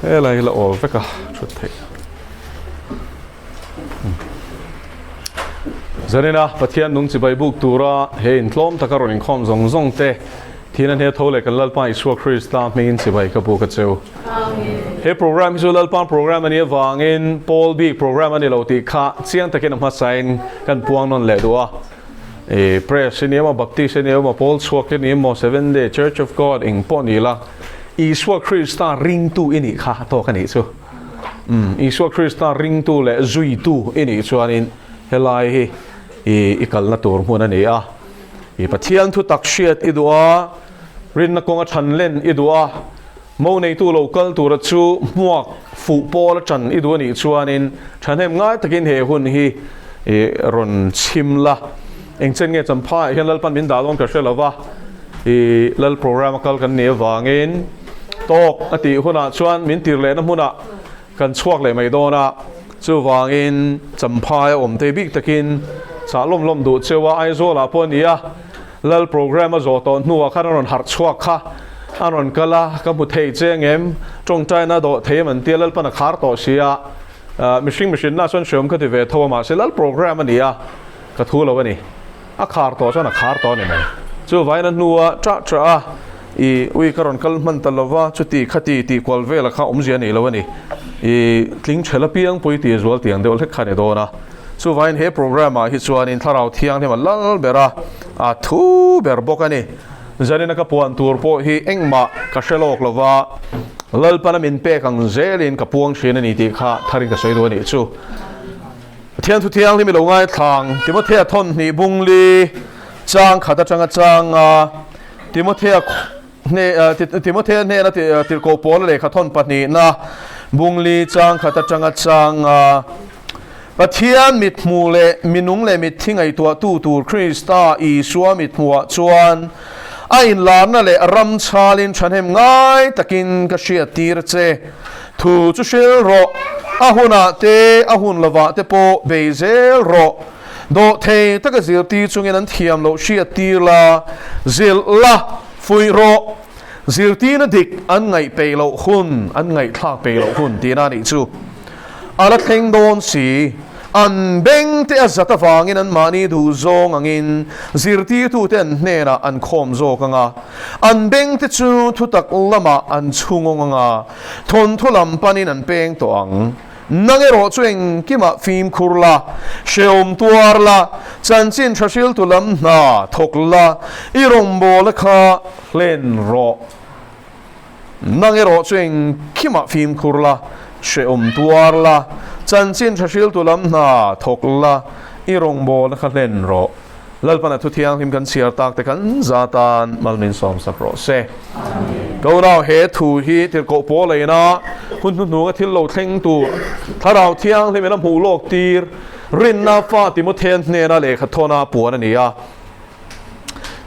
อะไรละโอ้ไปก็ชุดเทจะนี่นะประเทศนุ่งสิไปบุกตัวระเห็นล้อมตะการินคอมซงเตที่นั่นเฮโทเลกันลัลปาอิสวาคริสต์มีนสิไปกับบุกเจ้าเฮโปรแกรมอิสวาลัลปาโปรแกรมอันนี้วางอินพอลบีโปรแกรมอันนี้เราตีข้าเสียงตะเกียนมาใส่กันพวงนนเลยดัวเพรสเนี่ยมาบัพติสเนี่ยมาพอลสวกเนี่ยมา Seven Day Church of God อิงปอนี่ละอิสวาคริสต์ริงตูอินี่ข้าโตกันนี่ชัวอิสวาคริสต์ริงตูและจุยตูอินี่ชัวนี่เฮลัยอีกัลนาตัวหัวนั่นเองประเทศทุตักเชียดอีดัวรินนักกงชันเล่นอีดัวมองในตัวโลกัลตัวรัชูหมวกฟุตบอลจันอีดัวนี่ชัวนินฉันเห็นง่ายตะกินเหหุ่นฮีรอนชิมละเองเช่นเงี้ยจำพายเห็นลัลปันบินดาลงกระเชลวะลัลโปรแกรมกัลกันเนี่ยวางเงินตกอติหุ่นชวนมินติร์เลนหุ่นกันชวกเลยไม่โดนจู่วางเงินจำพายอมเตบิกตะกินสารลมดูเชื่อว่าไอโซลาปนียลัลโปรแกรมมาโจตอนนัวข้ารอนหัดชวกข้าอารอนกละกับบุตรเจงเอ็มจงใจน่าโดเทมันเตียลัลปนักขาร์ต่อเสียมิชินน่าชวนเชื่อมก็ที่เวทว่ามาเสลัลโปรแกรมมันนี้กระทู้แล้ววะนี่อาขาร์ต่อชวนอาขาร์ต่อนี่มันจู่ไว้นั้นนัวจ้าวิการอนกัลมันตลอดว่าจุดที่ขัดที่ควอลเวลข้าอมเสียนี่แล้ววะนี่ทิ้งเชลเปียงปุยตีจวลเตียงเดียวเล็กขันโดนะส่วนวันเฮโปรแกรมฮิตส่วนอินทาราเที่ยงที่มันลัลเบราทูเบรบอกกันนี่จะนี่นักปวนตัวพอฮีเอ็งมาคัชโลกลว่าลัลปนามินเปกังเจลินกับพวงเชนนี่ที่ข้าทารินกับสวยตัวนี้จู่เที่ยงทุเที่ยงที่มีลงง่ายทางที่มเทียทนนี่บุงลีจางขัดจังจังที่มเทียเนี่ยที่มเทียเนี่ยนะที่โกโปลเลยขัดทนปนีนะบุงลีจางขัดจังจังประเทศมิดมูเลมินุงเลมิดทิ้งไอตัวตูคริสตาอีสัวมิดมัวชวนไอ้หลานนั่นแหละรำชาลินฉันเห็นง่ายตะกินกระเชียตีรเจถูจุเชลโรอาหุนาเตอาหุนละวะเตโปเบเซลโรโดเทตะกะซิลตีจุงเงินเทียมโลเชียตีลาซิลลาฟุยโรซิลตีนดิกอันไงเปโลหุนอันไงทากเปโลหุนตีนานิจูอาลักเฮงโดนสีอันเบงเตอจัตฟังอินอันมานีดูโจงอินซิรตีตูเตนเนระอันคอมโจกังอันเบงเตจูทุตักละมาอันชุงงทนทุลัมปันินอันเปงตัวงนังเอโรจวงกิมาฟิมคุรลาเชอมตัวร์ลาจันจินชาชิลตุลัมนาทกลาอิรมโบลคาเลนโรนังเอโรจวงกิมาฟิมคุรลาเชื่อมตัวละจันจินชัชิลตุลัมนาทกละอีรงโบนะคะเล่นโรลัลปนัทุเทียงทิมกันเสียตักแต่กันซาตานมัลมินสอมสักโรเซก็เราเหตุถูฮีที่โกโปเลยนะคุณหนูก็ที่เราเท่งตัวถ้าเราเที่ยงที่มีน้ำหูโลกตีรินนาฟ้าติโมเทนเนระเลขทนาปัวนั่นนี่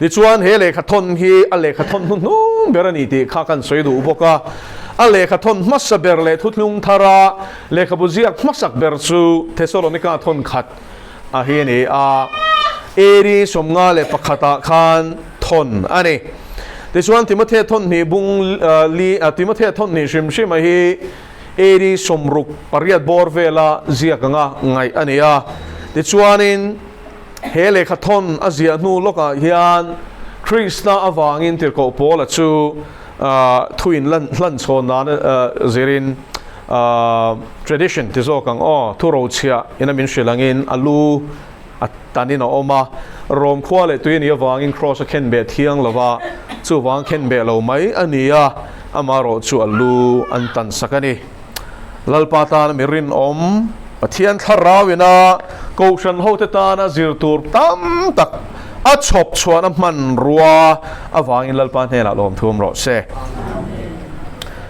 ดิชวนเฮเลขทนฮีอเลขทนนู้นเบรนีติข้ากันสวยดูพวกอเลขทนมัสเบรเลทุลุงทาราเลขบุญยักมัสักเบรซูเทสโลนิกาทนขัดเฮนีเอรีสมงาเลปขัตาคานทนอันนี้ดิชวนติโมเททนนี่บุงลีติโมเททนนี่ชิมฮีเอรีสมรุกปริยัดบอร์เวลาเจียกังไงอันนี้ดิชวนินเฮเลขทนอาเซียนูโลกฮิอันคริสต์อวางินติโกโปละชูทุยนลันโซนนั้นเจริญtradition ที่โซกังทุโรเชียอินามินเชลังอินอาลูตานินออกมาโรมขั้วเลยตุยนี่วางอินครอสเคนเบเทียงละว่าจู่วางเคนเบเราไหมอันนี้อามาโรจู่อาลูอันตันสักนี่ลัลปาตานมิรินเทียนทาราวินาโกชันโฮเตตานาซิรตูร์ตั้มตักอัดชอบชวนมันรัวอวางอินลัลปานเฮล่าลมทุ่มรถเส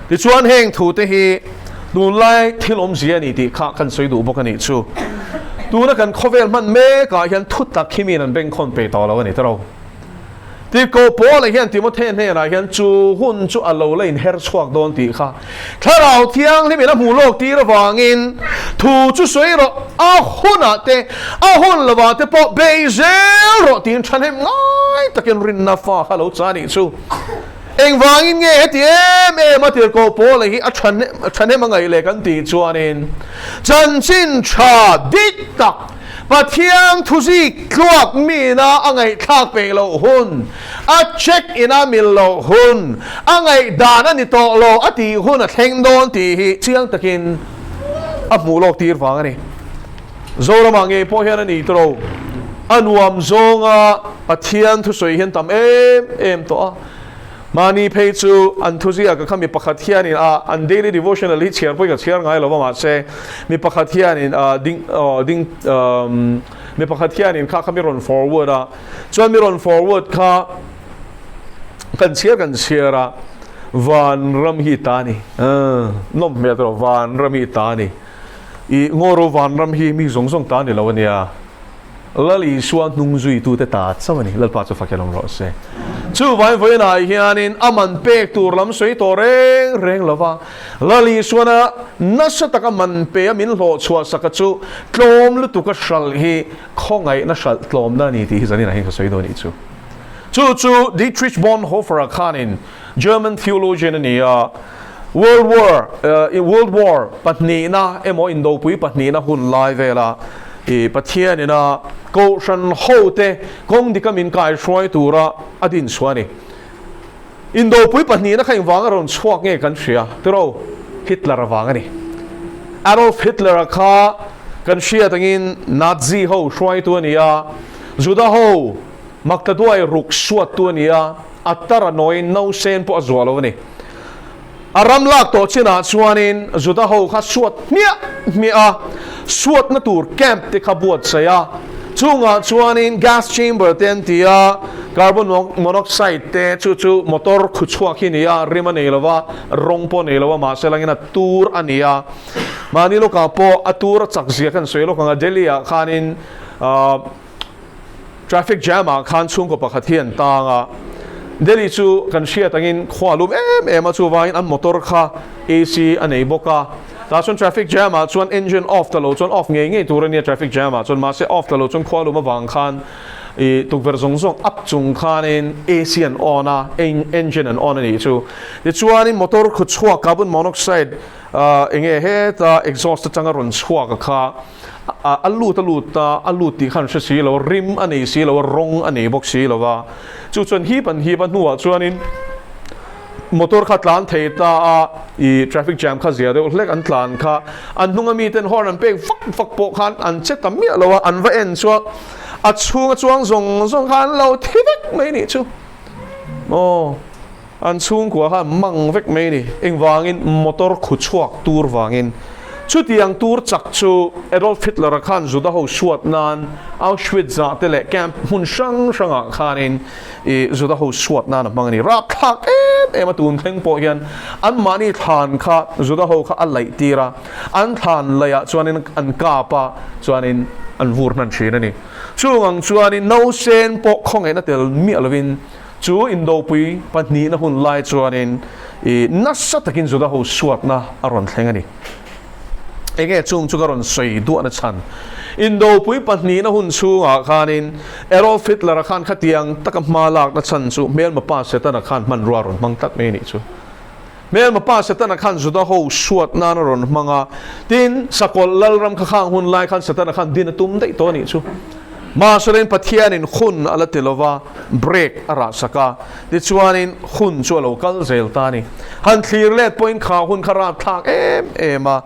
ดิชวนเฮงถูเตฮีดูไล่ที่ลมเสียนี่ที่ข้ากันสวยดูบกันนี่ชูดูนักกันข้อเวลมันเมกะยันทุตตะคิมีนันเป็นคนไปต่อแล้ววันนี้เราที่โกโปเลยยันที่มดเทนเนี่ยนะยันจูหุ่นจูอัลโลเลยเฮร์ชวกโดนตีข้าถ้าเราเที่ยงที่มีน้ำหูโลกตีระวางอินถูจูสวยเราหุ่นอะเตหุ่นละว่าเตปอเบเซลเราตีนฉันเห็นง่ายตะเกียนรินนาฟ้าฮัลโหลจานี่ชู eng wangin nge hetiem ma tir ko po le hi a than he mangai le kan ti chuanin chan chin tha dik tak pathiam thusi tluak mi na angai thak pe lo hun a check in a mil lo hun angai dana ni to lo ati hun a thleng don ti hi chiang takin a mulok tir wang ani zora mangi po hian ani tro anuam zonga pathian thu soi hian tam em to a mani pei chu an thusi a ka khami pakhat hian in a an daily devotional hi chiar poi ka chiar ngai lo ma se mi pakhat hian in ding mi pakhat hian in kha khami ron forward a chuan mi ron forward kha kan chiar a van ram hi ta ni nom me to van ram hi ta ni i ngoro van ram hi mi zong zong ta ni lo ania lali suan nung zui tu te ta chamani lalpa chu fakelong ro se chu vai voi na hianin aman pek tur lam soi to reng lova lali suana nasataka man pe min lo chua sakachu tlom lu tu ka shal hi khongai na shal tlom na ni ti zani na hi ka soi do ni chu Dietrich Bonhoeffer khanin German theologian ania World War patni na emo indo pui patni na hun lai vela e pathian ina ko shan hote kong dikamin kai shoi tura adin swani indo pui patni na khai wang ron chuak nge kan shia tro Hitler wangani Adolf Hitler kha kan shia tangin Nazi ho shoi tu ania juda ho maktadwai ruk suat tu ania atara noin no sen po azwalo ni aram lak to china chuanin juda ho kha suat mia suat na tur camp te khabuat saya chunga chuanin gas chamber ten tia carbon monoxide te chu motor khuchwa khinia rima neilawa rongpo neilawa ma selangina tur ania manilo ka po atur chakzia kan soilo kanga delhi a khanin traffic jam a khan chung ko pakhathian tanga Delhi chu kan shia tangin khwalum em chu wain an motor kha AC anei boka ta chun traffic jam a chuan engine off talo chun off nge turania traffic jam a chun ma se off talo chun khwalum awang khan e tukver zong up chung khanin AC an on a engine an on ani chu de chuan in motor khu chhuak carbon monoxide enge he ta exhaust changa ron chhuak kha alu ti khan si lo rim ani si lo rong ani bok si lo wa chu chun hi ban nuwa chuanin motor kha tlan theita a I traffic jam kha zia de lek an tlan kha an hnunga mi ten horn an pek fak po khan an che tam mi lo an va en chu a chunga chuang zong khan lo thivek mai ni chu an chung kwa kha mang vek mai ni eng wangin motor khu chuak tur wangin chu tiang tur chak chu Adolf Hitler khan juda ho suat nan Auschwitz za tele camp hun sang khanin e juda ho suat nan mangani rak thak em atun theng po hian an mani than kha juda ho kha alai tira an than laya chuanin an ka pa chuanin an vur nan thina ni chuang chuanin no sen po khong ena tel mi alwin chu indo pui patni na hun lai chuanin e nasa takin juda ho suat na aron thlengani enge chung karon soi du na chan indo pui patni na hun chu a khanin Adolf Hitler khan khatiang takam lak na chan chu mel ma pa se ta na khan man ron mang tak me ni chu mel ma pa se ta na khan juda ho suat na ron manga tin sakol lalram kha hun lai khan se ta na khan din tum dei to ni chu ma solen pathian in khun ala telova break ara saka ti chuanin khun chu local zel ta ni han thlir let point kha hun khara thak ema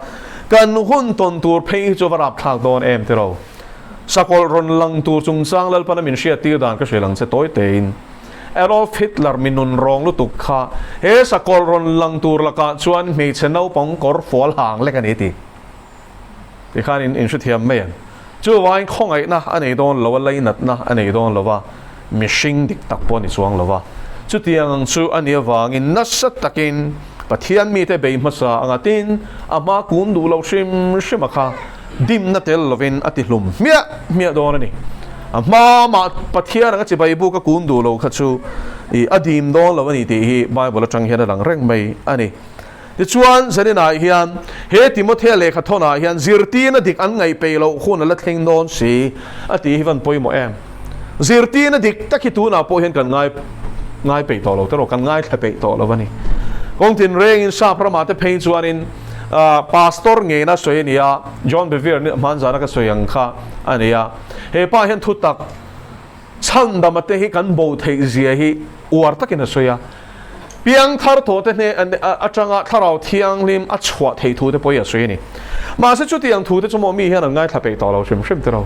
kan hun ton tur phei chu varap thak don em tero sakol ron lang tur chung sang lal pana min sia tir dan ka shelang se toy tein Adolf Hitler minun rong lu tuk kha he sakol ron lang tur laka chuan me chenau pong kor fol hang le kan iti ti khan in shuthiam meyan chu wain khong ai na anei don lo lai nat na anei don lova mishing dik tak pon ni chuang lova chu tiang chu ania wang in nasat takin pathian mi te be masa angatin ama kun du lo shim kha dim na tel lovin atihlum mia don ani ama pathian anga chibai bu ka kun du lo khachu I adim don lo ani ti hi bible atang hian lang reng mai ani ti chuan zanina hian he Timothy le kha thona hian zirti na dik an ngai pe lo khun la thleng don si ati hi van poimo em zirti na dik takitu na po hian kan ngai ง่ายไปต่อเราแต่เรากันง่ายแค่ไปต่อเราวันนี้กองทินเร่งอินซาพระมาแต่เพย์จวนอินพาสตอร์เงี้ยนะสวยนี่อ่ะจอห์นเบเวียร์เนี่ยมันจานักสวยยังข้าอันนี้อ่ะเฮ้ป้าเห็นทุตักฉันดำมาเตะให้กันโบเทเสียให้อวดตะกินสวยอ่ะเพียงทาร์โตเตเนี่ยอาจารย์ทาราเทียงลิมอัจฉริยะเททูเตปอยสวยนี่มาสักจุดที่ยังทูเตจมูกมีเห็นง่ายแค่ไปต่อเราชิมเตเรา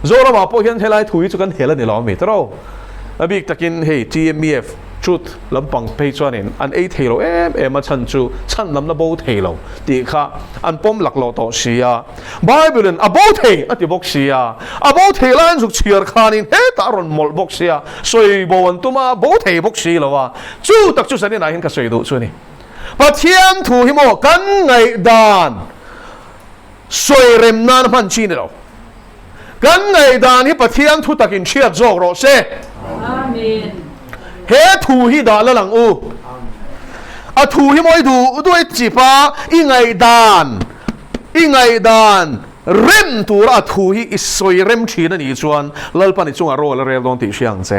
โซลามาพอเห็นเฮลัยทูจุกันเฮลัยนี่เราไม่เตเราบิกตะกินเฮ้ GMFชุดลำปังเพย์จวนอินอันเทโลมาชันจูชันลำนับโบเทโลตีข้าอันป้อมหลักโลต่อเสียไบเบิลอับโบเทอัติบกเสียอับโบเทล้านสุกเชียร์ขานินเฮตารอนมอลบกเสียสวยโบวันตุมาโบเทบกเสียแล้ววะจูตักจูสันนี่นายเห็นกับสวยดูชวนี่ปัทยามถูหิโมกันไงดานสวยเร็มนานพันชีนี่เรากันไงดานที่ปัทยามถูตักินเชียร์โจกโรเซ่อาเมนเฮทูฮิดาละหลังอูอะทูฮิมอยดูด้วยจีป้าอิงไงดานเร็มตัวอะทูฮิอิสวยเร็มชีนันอีจวนลลปันอีจงอารมณ์ละเรียลองติเชียงเซ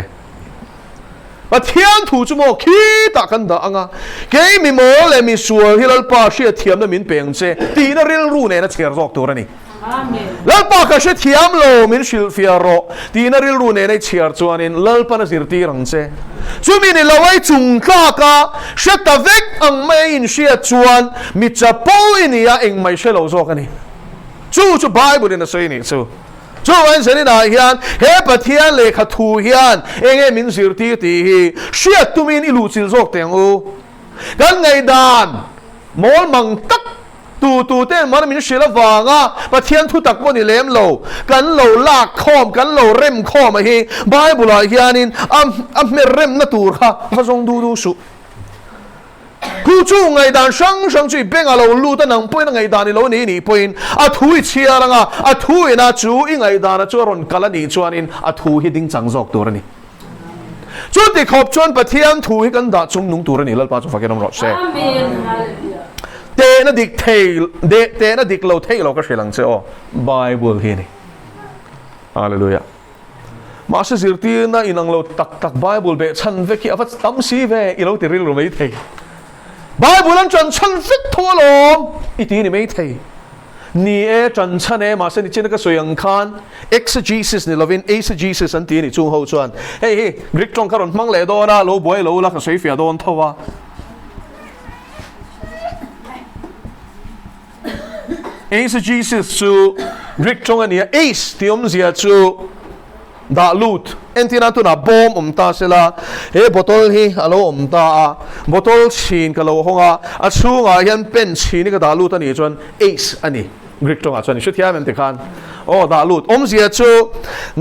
ปัทยานทูจุโมคีตากันดาอ่ะเกย์มีโมเลมีสวยฮิลลป้าเชียเทียมนั้นมินเปียงเซตีน่าเรียลรู้เนี่ยนะเชียร์จอกตัวนี่แล้วปากก็เชื่อที่อัมโลมินชิลฟิอาโรที่นั่นเรื่องรู้เนี่ยในเชียร์จวนินแล้วปนสิรตีรังเซจุมินเราไว้จุงกากาเชื่อตาเวกอังไม่อินเชียร์จวนมิจะปูอินี่เองไม่เชื่อเราโซกันนี่จู่ไบเบิลนี่นะส่วนนี้จู่วันเสาร์นี่นะเฮียนเฮปะเทียนเลขาทูเฮียนเองมินสิรตีตีฮีเชื่อตุมินอิลูซิลโซกเตียงอูกันไงดานมอลมังตักตูเต้นมันมีเชื่อฟังประเทศทุตักวันนี้เลี้ยมโลกันโลลากข้อมกันโลเร็มข้อมาฮีไบเบิลเฮียนินอัมเมเร็มนัตูร์ค่ะพระทรงดูสุกูจู่ไงดานช่างจุยเป็นอะไรลูตันนังเป็นไงดานนี่เรานี่เป็นอะทุยเชียร์งอะทุยน่าจู่ไงดานจู่รอนกัลนี่จวนนินอะทุยดิ้งจังจอกตัวนี่จุดที่ขอบชวนประเทศทุยกันด่าจงนุ่งตัวนี่แล้วป้าจะฟังกันน้องรอดเซ่เตน่าดิกเทลเตน่าดิกเราเทลเราก็เชื่อหลังเจ้าไบเบิลที่นี่ฮาเลลูยามาสสิรตีน่าอินังเราตักไบเบิลเบชันเวกี้อภัสตั้มซีเวอีเราติริลเราไม่เทไบเบิลนั้นฉันฟิตทั่วโลกอีทีนี่ไม่เทนี่ฉันมาสนิจนี่ก็สวยอังคาร exegesis นี่เราเป็น exegesis อันที่นี่จุงเขาชวนเฮ้ยกรีกจงการันมังเลโดนะโลบอยโลลักสวยฟิอาโดนทัวexegesis จูกรีกจงอันนี้aceที่ผมเสียจูดาลูดเอ็นที่นั่นตัวน่ะบอมตาเสละเฮ้บอทอลฮีฮัลโหลตาบอทอลชีนกับเราห้องอ่ะชูงอ่ะยันเป็นชีนก็ดาลูดอันนี้จวนaceอันนี้กรีกจงอ่ะจวนนี่ชุดที่มันติดกันโอ้ดาลูดผมเสียจู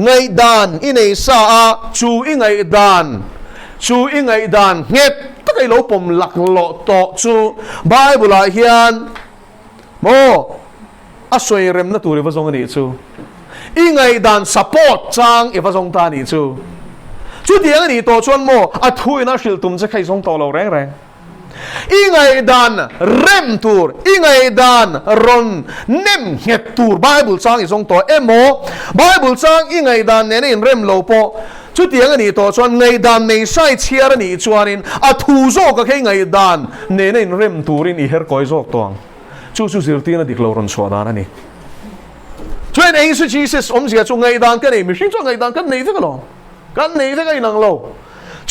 ไงดานอินไอซาจูอิไงดานเงียบตั้งไอ้เราผมหลักหล่อต่อจูไบเบิลเฮียนโมอาศัยเร็มนัตูริฟะซงนี่จูอิงไงดานสปอร์ตจังอีฟะซงตานี่จูเดียงนี่ตัวชวนโมอัทุยน่าชิลตุมจะใครซงตัวเราแรงอิงไงดานเร็มตูร์อิงไงดานรอนเนมเฮตูร์ไบเบิลจังอีซงตัวโมไบเบิลจังอิงไงดานเนี่ยเร็มโลโปเดียงนี่ตัวชวนไงดานไม่ใช่เชียร์นี่ชวนินอัทุโซก็แค่ไงดานเนี่ยเร็มตูรินอีเฮร์คอยโซกตัวจู่สิรตีน่ะดิกลาวรอนสวดานะนี่ช่วยในอิสุจีซิสอมเสียจู่ไงดานกันนี่ไม่ใช่จู่ไงดานกันนี่สักหรอกันนี่สักไงนังโล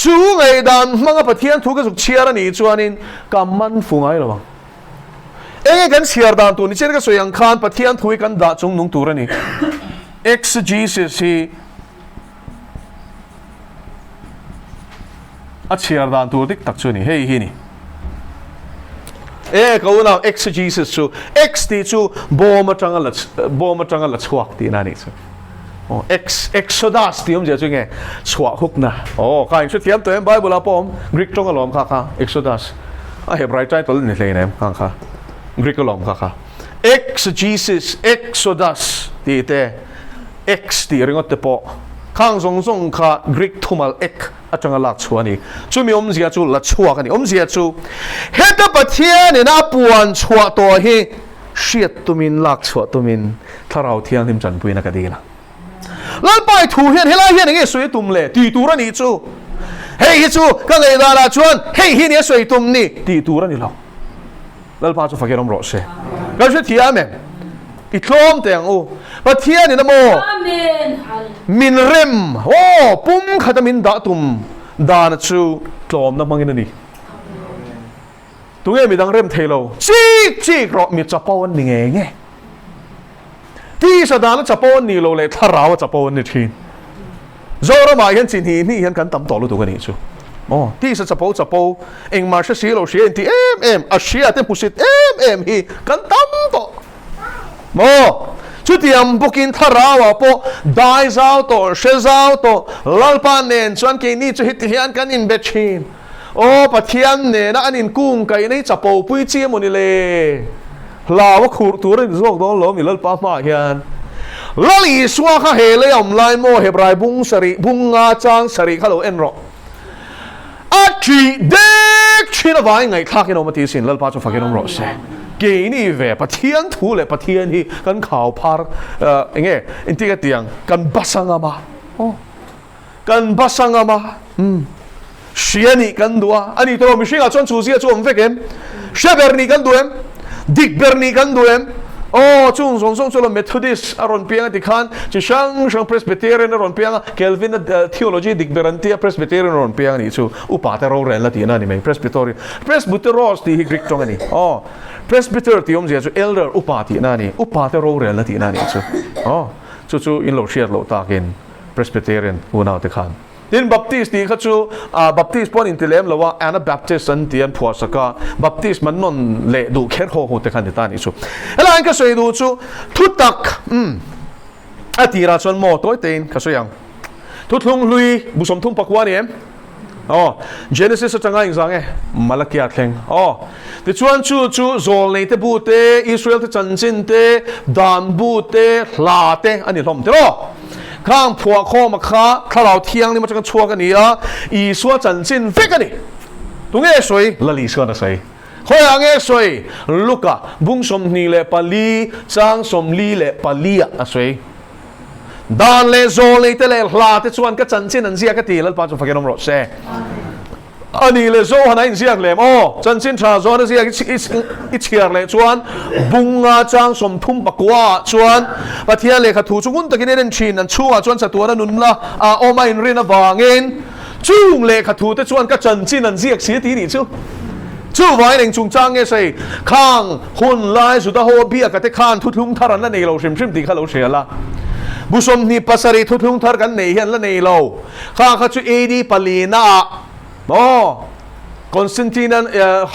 จู่ไงดานมังกับประเทศทุกข์สุขเชียร์นี่จวนนินกำมันฟุ้งไงหรอวะกันเชียร์ดานตัวนี้เช่นก็สวยอังคารประเทศทุกข์กันด่าจงนุ่งตัวนี่ exegesis ที่อัดเชียร์ดานตัวดิกตักชวนนี่เฮ้ยนี่เขาเอา exegesis จู x ที่จูบอมาจังละชวกที่นั่นนี่จูexodus ที่ผมจะจูไงชวกฮุกนะใครชุดเทียมตัวเองไบเบิลผมกรีกจงอารมณ์ค่ะ exodus เห็นไรใจตัวนี้เลยนะค่ะกรีกอารมณ์ค่ะ exegesis exodus ที่เต x ที่เรื่องอัตโปข้างทรงค่ะกรีกทุมัล xอาจารย์ลักชัวนี่จู่มีเสียจู่ลักชัวกันนี่เสียจู่เฮตประเทศเนี่ยน่าปวนชัวตัวเฮเชียตุมินลักชัวตุมินถ้าเราเที่ยงทิมจันปุยนักดีละแล้วไปถูเฮียนเฮล่าเฮียนอย่างเงี้ยสวยตุ่มเลยตีตัวนี่จู่ เฮ้ยฮิจูก็เลยดาราชวนเฮ้ยฮิเนี่ยสวยตุ่มนี่ตีตัวนี่เราแล้วพาจะฟังกันน้ำรสเช่ก็ช่วยเทียมเองอีกลมแต่งโอ้ปะเทียนี่นะโมมินเริมโอ้ปุ่มขัดมินดาตุ่มดานชูกลมน้ำมังกินนี่ตรงนี้มีดังเริ่มเทโลจีกรอมีจับปอนนี่ไงที่สดานแล้วจับปอนนี่โลเลยถ้าเราจับปอนนี่ทีโจรมาเห็นสิ่งนี้เห็นกันตำต่อรู้ตัวกันนี่ชูอ๋อที่จับปอนเองมาเสียโลเสียที่อาเสียเต็มผู้สิทธิ์ฮีกันตำต่อโมชุดที่ยังบุกินถ้าเราว่าพอได้เจ้าตัวเสียเจ้าตัวลัลปานเนนส่วนแค่นี้จะหิตเหียนกันอินเบชินโอ้ปะเทียนเนี่ยนะอันนี้กุ้งไก่นี่จับปูปุ้ยเจี๊ยมันนี่เลยลาวขูดตัวเรื่องโลกต้องล้มอีลัลปามาเฮียนลลีสวาข้าเฮเลยอมไลโมเฮบรายบุงสริบุงอาจางสริข้าโลเอ็นรออาชีเด็กชินาวายไงข้ากินอมตีสินลัลปาจะฟังกินอมรอเสเกนี่เวปะเทียนทูเลยปะเทียนที่กันข่าวพาร์เงี้ยอินทิกเตียงกันบัสังอามากันบัสังอามาเชียนี่กันดัวอันนี้ตัวมิชิกาชวนชูเซียชวนเฟกเอ็มเชเบอร์นี่กันดัวเอ็มดิกเบอร์นี่กันดัวเอ็มโอ้จุงส่งชวนเมทอดิสอารอนเปียงติขันจะช่างเพรสเบเตอร์นอารอนเปียงเคลวินเทโอโลจีดิกเบอร์นที่เพรสเบเตอร์นอารอนเปียงนี่ชูอุปาเตอร์เรนละที่นั่นนี่ไหมเพรสเบเตอร์ที่ฮิกริกตรงนี้อ๋อเพรสเบเตอร์ที่ผมเสียชูเอลเดอร์อุปาที่นั่นนี่อุปาเตอร์เรนละที่นั่นนี่ชูอ๋อชูอินโลเชียร์โลตากินเพรสเบเตอร์นหัวหน้าติขันดินบัพติสที่เขาชูบัพติสปอนอินเทเลมหรือว่าแอนนาบัพติสอันที่อันผัวสก้าบัพติสมันนนเละดูแค่โหแต่ขันติตานี่ชูแล้วอันก็สวยดูชูทุตักอาทิราชนโมตัวเต็นก็สวยยังทุลุงลุยบุษมทุ่งปักวานี่อ๋อ Genesis จะง่ายจังไงมาลักยาเข่งอ๋อแต่ชวนชูโซลในเตบูเตอิสราเอลที่จันจินเตดานบูเตลาเตอันนี้ล้มเตโรข้างผัวข้อมาค้าถ้าเราเที่ยงนี่มันจะกันชัวกันนี่อ่ะอีสัวจันจินเฟกันนี่ตรงนี้สวยละลีสกันนะสวยข้ออย่างเงี้ยสวยลูกอะบุ้งสมนีเลปาลีจางสมลีเลปาลีอ่ะสวยดานเลโซเลเตเลลาเตชวนก็จันจินอันเสียก็ตีแล้วป้าจะฟังกันน้ำรสเซ่อันนี้เลโซฮันอินเสียกเลยโอ้จันจินชาโซนเสียอิเชียร์เลยชวนบุงอาจางสมทุ่มปากว่าชวนปะเทียเลยขัดถูจุงุนตะกินเดินชินนั่นชัวชวนสัตว์นั้นนุนละโอมาอินรินาบางเงินจุงเลยขัดถูแต่ชวนก็จันจินนั่นเสียกเสียตีนี่ชูไว้หนึ่งจุงจ้างเงี้ยสิข้างหุ่นลายสุดาโฮบีอากาศข้านทุลุงทารันนั่นเองเราชิมตีข้าเราเชียร์ละบุษมนี่ปัสสริทุลุงทารันเนี่ยเห็นละเนี่ยเราข้าเขาชูเอดีปาลีนาโอ้คอนสแตนตินัน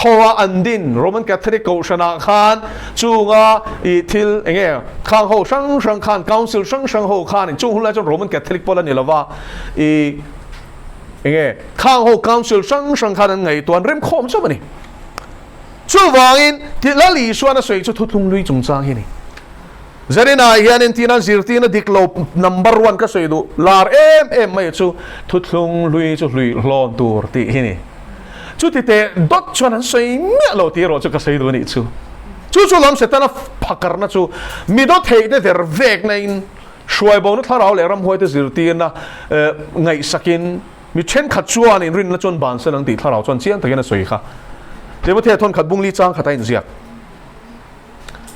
ฮัวอันดินโรมันแคทอลิกโกชนะขานจูงาอีทิลเงี้ยข้างฮัวช่างขานคาวน์ซิลช่างฮัวขานจูงหุ่นละจนโรมันแคทอลิกพอลนี่ละว่าอีเงี้ยข้างฮัวคาวน์ซิลช่างขานไงตัวเริ่มคอมใช่ไหมนี่ชูวางอินที่ละลีส่วนนั้นสวยจะทุลุงลุยจงจางนี่จะได้นายเฮียนินทีนั้นสิร์ตีนั้นดิกโลนัมเบอร์วันก็สวยดูลาร์ไม่ชูทุลุงลุยจะลุยลอนตัวที่นี่ชูที่เตะดอทชวนนั้นสวยเมื่อเราที่เราจะก็สวยดูนี่ชูลำเสร็จนั้นพักกันนะชูมีดอทเฮดเดอร์เวกในช่วยบอกนึกถ้าเราเลยรำหัวที่สิร์ตีนะไงสักินมีเช่นขัดชวนในรินละจนบานเสนังตีถ้าเราจนเชียนแต่ยังสวยค่ะเดี๋ยวประเทศทนขัดบุ้งลีจางขัดไอ้เสีย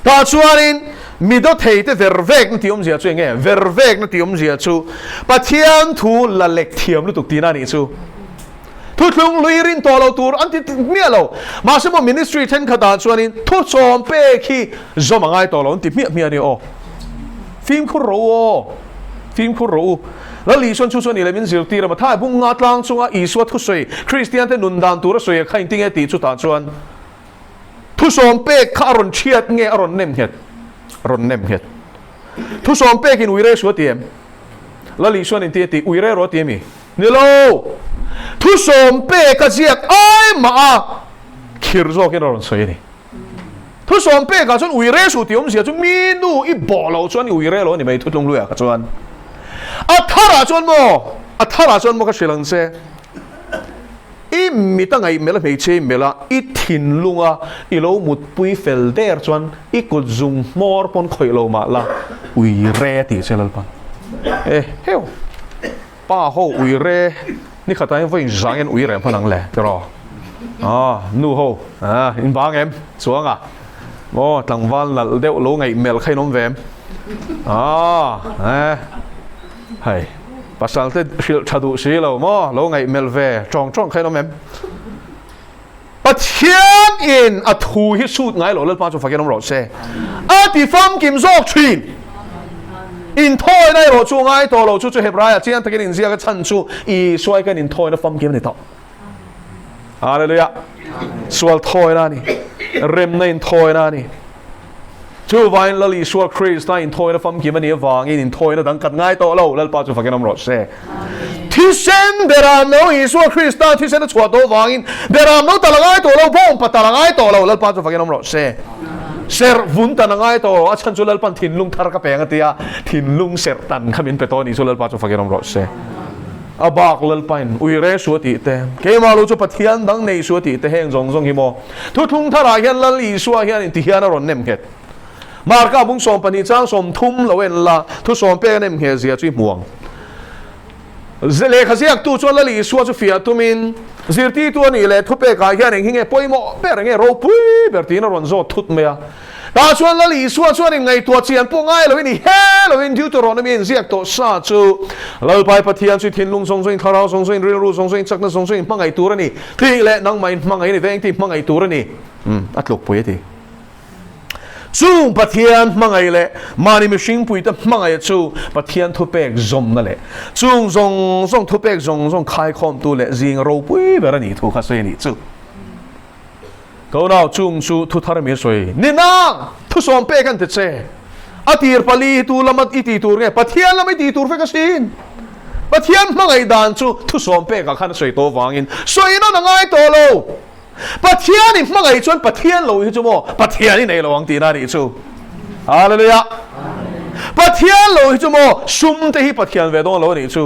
ตาชวนนี้มีดอทเฮดเดอร์เวกนั่นที่อมเสียชูเงี้ยเวอร์เวกนั่นที่อมเสียชูปะเทียนทูละเล็กเทียมรู้ตุกตีน่านี่ชูทุกลุงลุยรินตัวเราตัวอันที่เมียเรามาสมมติมินิสทรีเช่นขนาดชวนนี้ทุกโซมเป้ขี้จอมง่ายตัวเราอันที่เมียนี่โอฟิล์มคุรู้แล้วลีชวนชวนนี่เลยมินสิลตีเรามาท่าบุ้งงาตลังชวนอีสวดทุสวยคริสเตียนที่นุนดานตัวเราสวยใครติ้งไอตีชุดตาชวนทุกโซมเป้ข้ารอนเชียดเงี้ยอรอนเนมเฮ็ดทุกโซมเป้กินอุยเรสวดเตียมแล้วลีชวนนี่ตีอุยเรรอเตียมีนี่โลทุสมเปกเจียกไอ้มาคิร์โซกินอรอนสวยนี่ทุสมเปกจนอุยเรสุติอมเสียจนมีนูอีบ่อเราจนอุยเรเรานี่ไม่ทุลงลุยอะจนอัฐาราจนโมก็เชลังเซอีมิตั้งไงเมล่าไม่ใช่เมล่าอีทินลุงอ่ะอีโลมุดปุยเฟลเดอร์จนอีกุดซุงมอร์ปนคอยโลมาละอุยเรติเชลัลปันเฮ้ยป้าเขาอุยเร นี่ขัดใจวิ่งสางเงินอุ้ยแรงพนังแหละจะรอนู่โฮอินบางเอ็มสวงอ่ะโอ้ตั้งวันละเดี๋ยวรู้ไงเมลใครน้องแวมเฮ้ยภาษาที่ชาดูสีเราโม่รู้ไงเมลเวจ้องใครน้องแวมประเทศอินอัทูฮิสุดไงหล่อเลิศป้าจะฝากกันน้องรอเซ่ที่ฟอร์มกิมซอกทรีนอินทอยได้หล่อชูไงตัวหล่อชูเฮบรายเจียนตะกินอินเซียก็ชันชูอีสวยกันอินทอยนะฟอร์มกิมนี่ต่ออะไรเลยอะสวลทอยนะนี่เริ่มในอินทอยนะนี่ชูวันละลีสวลคริสต์นะอินทอยนะฟอร์มกิมนี่วางอินทอยนะดังกัดง่ายตัวเราเลิศป้าจะฝากกันน้องรอเซ่ที่เส้นเดรามโนอิสวลคริสต์ที่เส้นชัวตัววางอินเดรามโนตะละง่ายตัวเราบ้องปะตะละง่ายตัวเราเลิศป้าจะฝากกันน้องรอเซ่เserวุ้นตันง่ายตัวฉันจุลปันถิ่นลุงทาร์กเปงตียถิ่นลุงเserตันขมิ้นเปตอนี่จุลปันจะฟังกันรอเสอาบากลปันอุยเรสวติเตเกมาลูจุปฏิยันดังในสวติเตเฮงจงฮิโมทุทุงทารายันลลีสวายันติยันรอนเนมเกตมาร์กาบุงสมปนิจังสมทุ่มละเวนละทุสมเปเนมเฮเซียจุม่วงเลขเสียกตู้จวนละลีสวาจุฟิอาตุมินสิร์ตีตัวนี้เลยทุบเปกายยันเองเงี้ยป่วยโมเปรเงี้ยโรปุยเบอร์ตีนรอนโซทุบเมียตาชวนละลีสวาชวนยังไงตัวเชียนพวกง่ายเลยนี่เฮ้เราเห็นที่ตัวรอนมีเสียกตัวซาจูเราไปปฏิญาณสุทินลุงทรงส่งคาราทรงส่งเรียรูทรงส่งจักรทรงส่งมังไงตัวนี่ที่แหละนังไม่มังไงนี่แฝงที่มังไงตัวนี่อัดลูกปุยทีจู่ปฏิญาณมังไงเลยมานี่มีสิ่งปุยแต่มังไงจู่ปฏิญาณทุบเปกจมนั่นแหละจู่ส่งทุบเปกส่งขายคอมตัวเลยจิงเราปุยแบบนี้ถูกข้าศึกนี่จู่เขาหน้าจุงจูทุทารมีสวยนี่นะทุสมเปกันติดเช่อตีร์ปลีตูละมัดอีตีตูร์ไงปะเทียนละไม่ตีตูร์เฟกสินปะเทียนมังไงด่านจูทุสมเปกันขันสวยโตวางอินสวยนั่นง่ายโตโลปะเทียนนี่มังไงชวนปะเทียนโลหิจูโมปะเทียนนี่ในระวังตีนาดิจูฮาเลลูยาปะเทียนโลหิจูโมซุ่มเตหิปะเทียนเวดอนโลนี่จู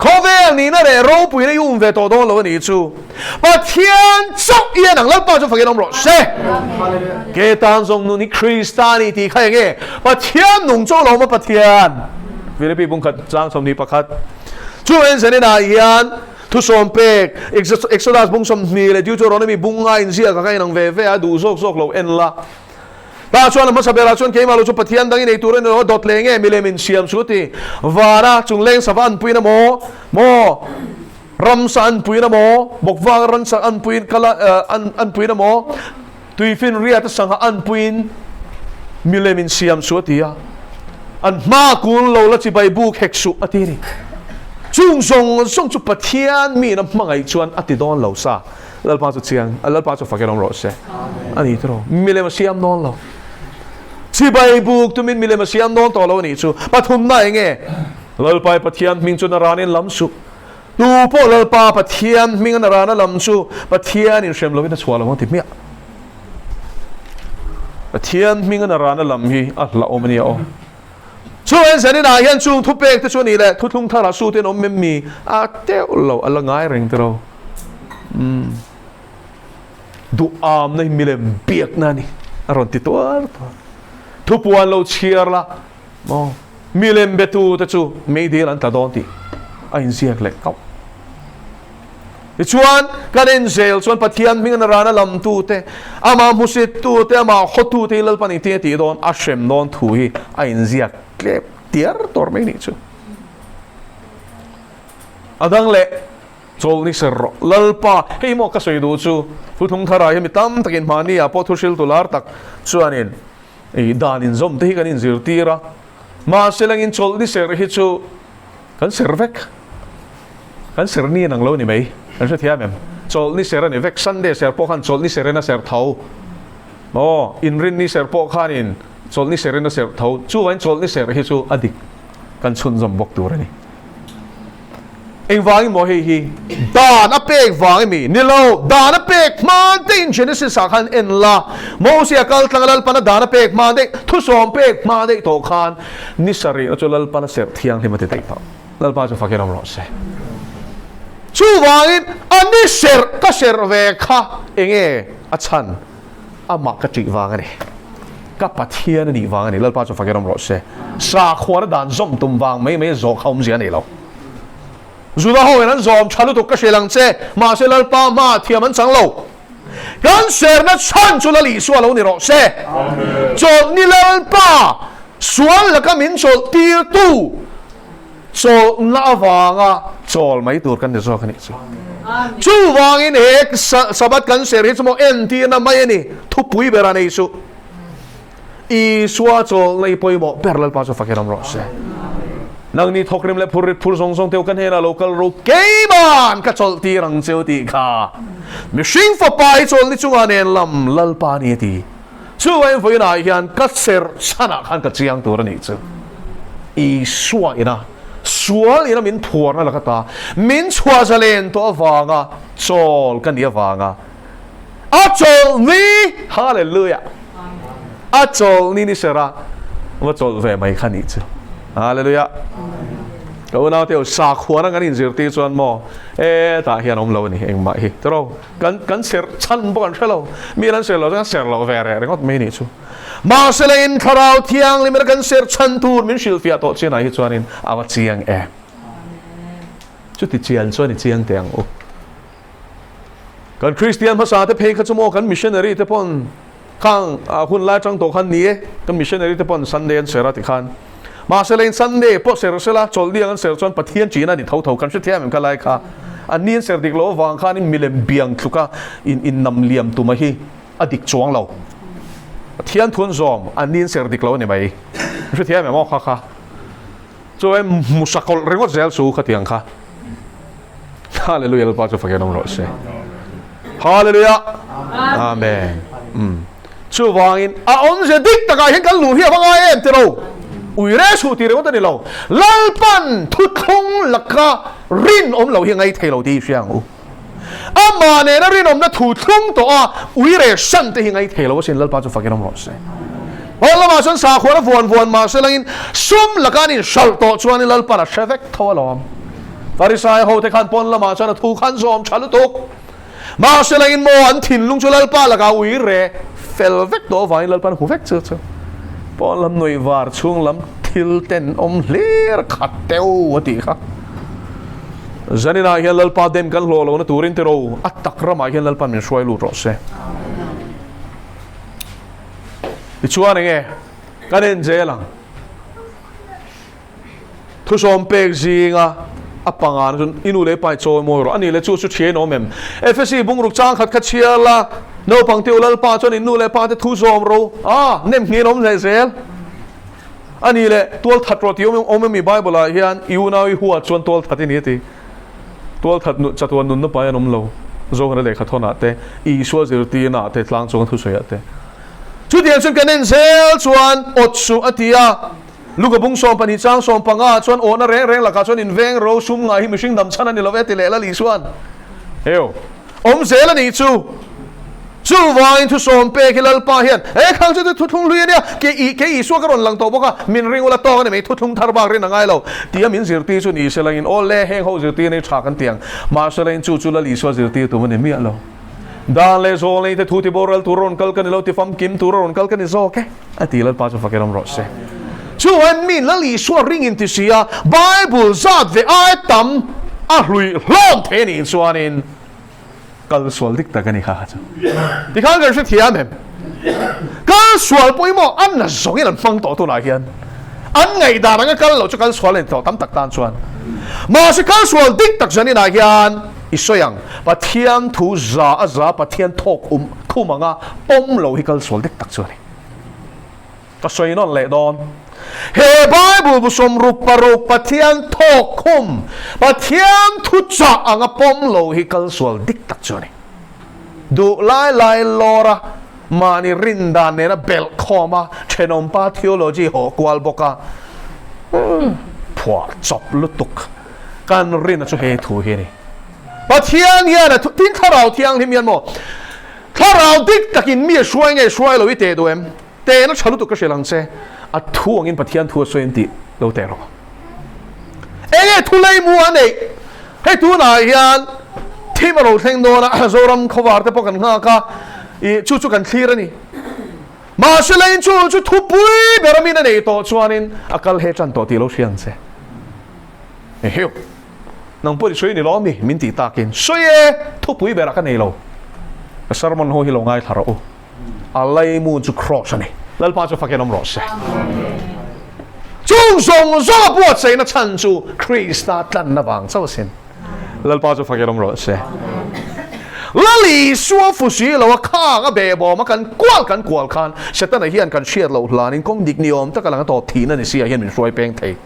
เขาเวงนี่นั่นแหละรูปุยในยุ่งเวทโดนเรานี่จูปะเทียนจุกเอียนังแล้วป้าจะฟังกันน้องรอเซ่เกตันทรงนุ่นคริสตานีที่ใครเงี้ยปะเทียนนุ่งโจ้เรามาปะเทียนฟิลิปปีบุญขัดจ้างสมนีประคัดช่วยเอ็นเซนิดายันทุสมเปกเอ็กซ์โซดัสบุญสมนีเลยดิวโจรนี่มีบุญง่ายอินเสียกับใครนังเวดูโซกเราเอ็นละตาชวนมาสับเบลาชวนเคมาลูจุปฏิยันดังในตัวนั้นดอทเลงเงมิเลมินเชียมสุติวาระจุงเลงสะบันปุยนะโมรำสันปุยนะโมบกวางรันสันอันปุยกะละอันปุยนะโมตุยฟินเรียตสังหอันปุยมิเลมินเชียมสุติยาอันมากุลเราละจิใบบุกเฮกสุอติริจุงส่งจุปฏิยันมีน้ำมังไอชวนอติดอนเราซาลัลปาจุเชียงลัลปาจุฟักกันน้องรอเซ่อันนี้ตัวมิเลมินเชียมนอนเราที่ใบบุกตุมินมิเลมาเสียมน้องต่อเรานี่ชูปฐุมได้ไงเราไปปะเทียนมิงจุนรานินลำสุดูพวกเราไปปะเทียนมิงนรานะลำสุปะเทียนนี่เชื่อมเราไม่ได้ชัวร์เราว่าติดเมียปะเทียนมิงนรานะลำฮีอัลลอฮ์อมันนี่อ๋อช่วยเสด็จนายยันชูทุบเปกที่ช่วยนี่แหละทุกท่าราสู้ที่น้องไม่มีเต้เราอัลลอฮ์ง่ายเร่งเราดูอามในมิเลมเปียกนั่นนี่อารมณ์ติดตัวทุกวันเราเชียร์ละมิเลมเบตูแต่ชูไม่ดีลันตาดอนตีอินเสียกเล็กเขาชวนกันอินเซลชวนปะเทียนมิงนรานะลำตูเตอามามุสิตตูเตอามาขตูเตลปนิเตตีดอนอาเชมดอนทุยอินเสียกเล็กเตียร์ตัวไม่นี่ชูดังเละโจลนิสรลลปาเฮ้ยมอกกระสุยดูชูฟุตงทารายมิตั้มตะกินมานี่อาพอทุชิลตุลาร์ตักชวนอินดานินซอมที่กันอินซิร์ตีระมาเสลังอินโจลนิเซอร์ฮิชูกันเซอร์เวกกันเซอร์นี่นังโลนี่ไหมกันเสียเมมโจลนิเซอร์นี่เวกซันเดย์เซอร์พอกันโจลนิเซอร์น่ะเซอร์เท้าอินรินนี่เซอร์พอกันอินโจลนิเซอร์น่ะเซอร์เท้าชูวันโจลนิเซอร์ฮิชูอดีตกันชุนซอมบกตัวนี่เองวางมอฮีดานอเปกวางมีนี่เราดานอเปกมาดินเชนิสิสักขันเอ็นละโมเสียกัลตั้งลัลปนดานอเปกมาดิทุสอมเปกมาดิโตขานนิสรีเราจะลัลปนเสียเทียงที่มาติดต่อลัลปนจะฟังกันเราหรอเสชูวางอันนี้เสียก็เสียเวค่ะเองอาชันอามักกะจิวางนี่กับปะเทียนนี่วางนี่ลัลปนจะฟังกันเราหรอเสสาขวานดานซอมตุ่มวางไม่โจเขาไม่เสียนี่เรา zuda ho nan zom chalu to ka shelang che ma se lal pa ma thiam an chang lo kan ser na chan chu la li sual lo ni ro se chol ni lal pa sual la ka min chol tir tu chol na awanga chol mai tur kan de zo kan ni chu wangin hek sabat kan ser hi mo en ti na mai ni thu pui bera nei su i suwa chol nei poi mo perlal pa so fakeram ro se nang ni thokrim le phur song song teu kan hena local ro keiman ka chol ti rang cheu ti kha mi sing fa pai chol ni chunga nen lam lal pa ni ti chu em foi na hian ka ser sana khan ka chiang tur ni chu i suwa ina sual ina min phuar na lakata min chua zalen to awanga chol kan ni awanga a chol ni hallelujah a chol ni ni sera wa chol ve mai khan ni chu hallelujah ko na teo sa khwana kan in zirti chuan mo ta hian om lo ni eng mai hi tro kan ser chan bo kan thelo mi ran ser lo kan ser lo ve re ngot me ni chu ma selen kharau thiang lim kan ser chan tur min shil fia to chena hi chuanin awa chiang e chu ti chian chuan ni chiang teng o kan christian phasa te phe kha chumo kan missionary te pon khang hun la chang to khan ni e kan missionary te pon sunday an sera ti khanมาเสลนซันเดย์พวกเสร็จแล้วจอลเดียงกันเสร็จจนปะเทียนจีน่ะนี่เท่ากันชุดเทียมมันก็ไล่ค่ะอันนี้เสร็จดิกโลวางข้านี่มีเลมเบียงทุกะอินนำเลียมตัวมาฮีอดิกจวงเราเทียนทวนซอมอันนี้เสร็จดิกโลนี่ไหมชุดเทียมมันมอกค่ะจอยมุสกอลเรื่องว่าเซลสูขัดยังค่ะฮาเลลูยาเราพระเจ้าฝากให้น้องเราเสฮาเลลูยาอาเมนช่วยวางอินอันเสร็จดิกตะกายเห็นกันหลู่เฮียฟังไงเอ็มเตโรอุยเรสูตีเรื่องตัวนี้เราลัลปันทุกทงลักกะรินอมเราเฮียงไงเทเราดีเชียงอูอามาเนี่ยนะรินอมนะทุกทงตัวอุยเรชันเตเฮียงไงเทเราว่าสินลัลปันจะฝากให้น้องเราเสียพอเรามาชนสาขวานวนมาเสลังซุ่มลักการนี่ชัลโตชวนนี่ลัลปันเชฟเวกทว่าลอมฟาริสัยเขาเทขันปนละมาชนทุกขันซอมชัลตุกมาเสลังโมอันถิ่นลุงชลัลปันลักกะอุยเรเฟลเวกตัวฝ่ายลัลปันหูเวกเชื่อพอลำหน่วยวาร์ช่วงลำทิลเต็นอมเลียร์ขัดเต้าวตีค่ะจันนี่นายเห็นลัลปาเดมกันโลโลนะตูรินเตโรอัตตะกระมาเห็นลัลปามันช่วยลูกรถเสดิชัวนี่ไงกันเองเจลังทุกสมเปกจีงะอัปปังงานจนอินูเล่ไปโจมวยรอันนี้เลยจู่ๆเชียนอมเอ็มFSCบุงรุกจ้างขัดเชียร์ละโนปังเตียวลัลปาจนอินูเล่ไปแต่ทุกสมรู้เน่มเงี้ยน้องใจเซลอันนี้แหละตัวถัดรถที่อมมีใบบุลาเฮียนอยู่นาหัวชวนตัวถัดที่นี่ทีตัวถัดจัตัวนุนนไปนมโลโจกันเลยขัดทนาแต่อีชัวจิรตีน่ะแต่หลังโจกันทุกสิ่งแต่ชุดเดียวชนกันเน้นเซลชวนอดสุอติยาลูกกับบุ้งสอมปนิจางสอมปังอาชวนโอน่าแรงหลักการชวนอินเวงโรซุ่มไงฮิมิชิงดำชันนี่เราเวทีเล่ละลีชวนเฮ้ยอมเซลนี่จู่วางทุสอมเปกิลลปาเฮียนข้างจะทุกทุ่งลุยเนี่ยเกี่ยสัวกระรอนหลังโตบอกว่ามินริงวลาโตกันเนี่ยไม่ทุกทุ่งทาร์บากเรื่องอะไรเราที่มินสิรตีชุนอีเซลังอินโอเล่เฮงเขาสิรตีในฉากกันเตียงมาเซลังจู่ละลีสัวสิรตีตัวมันเนี่ยมีอะไรดานเลโซเลยแต่ทุติบอรัลตุรอนกัลกันเราที่ฟัมกิมตุรอนกัลกันนี่โซแค่ที่ลัลปาจะฟักกันรอเซ่จู่มินละลีสัวริงอินทิเซียไบเบิลซัดเวไอตัมลุยล้อมเทนินส่วนนินกัลสวลดิกตะกันนี่ข้าจ้ะที่ข้างกันชุดเทียมเห็นกัลสวลปุ่ยโมอันน่ะส่งให้หลังฟังต่อตัวไหนเฮียนอันไงด่ารังกัลเราจะกัลสวลเลยต่อตั้มตักตานส่วนมาสิกัลสวลดิกตักจันนี่ไหนเฮียนอิสยังปะเทียนทูซาปะเทียนทอกคู่มังอ่ะอมเราให้กัลสวลดิกตักส่วนนี่ก็สวยนอนเละดอนเฮบายบุบุสมรูปรูปะเทียนทอกคุมปะเทียนทุจ่าอ่างปมโลหิกัลสวลดิกตักจนี่ดูไล่ลอระมานี่รินดานเนนะเบลคอมาเชนอมปาเทโอโลจีหอกวาลบกะพวกจบลุตุกการรินนะช่วยถูเฮนี่ปะเทียนเฮียนะทิ้งข้าเราเทียงที่มีอันโมข้าเราดิกตักินมีช่วยไงช่วยเราวิเตดูเอ็มเตนะชาลุตุกก็เชลังเซอัดทั่วงินปะเทียนทั่วส่วนติเราเตะเราทุเลยมัวนี่ให้ทุนายยันที่มาเราเทงโดนะโซรัมขวาร์แต่พอกันข้าก็จู่กันคลีร์นี่มาเชลัยจู่ทุบปุยเบรมีนั่นเองตัวชวนินอักลเฮจันตัวที่เราเชียงเซเฮ้ย nang pori soi ni lo mi min ti takin soi thu pui bera ka nei lo sermon ho hi lo ngai tharo alai mu chu cross ani lal pa chu fakenom ro se chung song zo bu sei na chan chu Krista tlan na bang chaw sin lal pa chu fakenom ro se lali suwa fu si lo kha ga be bo ma kan kwal khan setan a hian kan share lo hlanin kong dik niom ta kalang to thi na ni sia hian min roi peng thei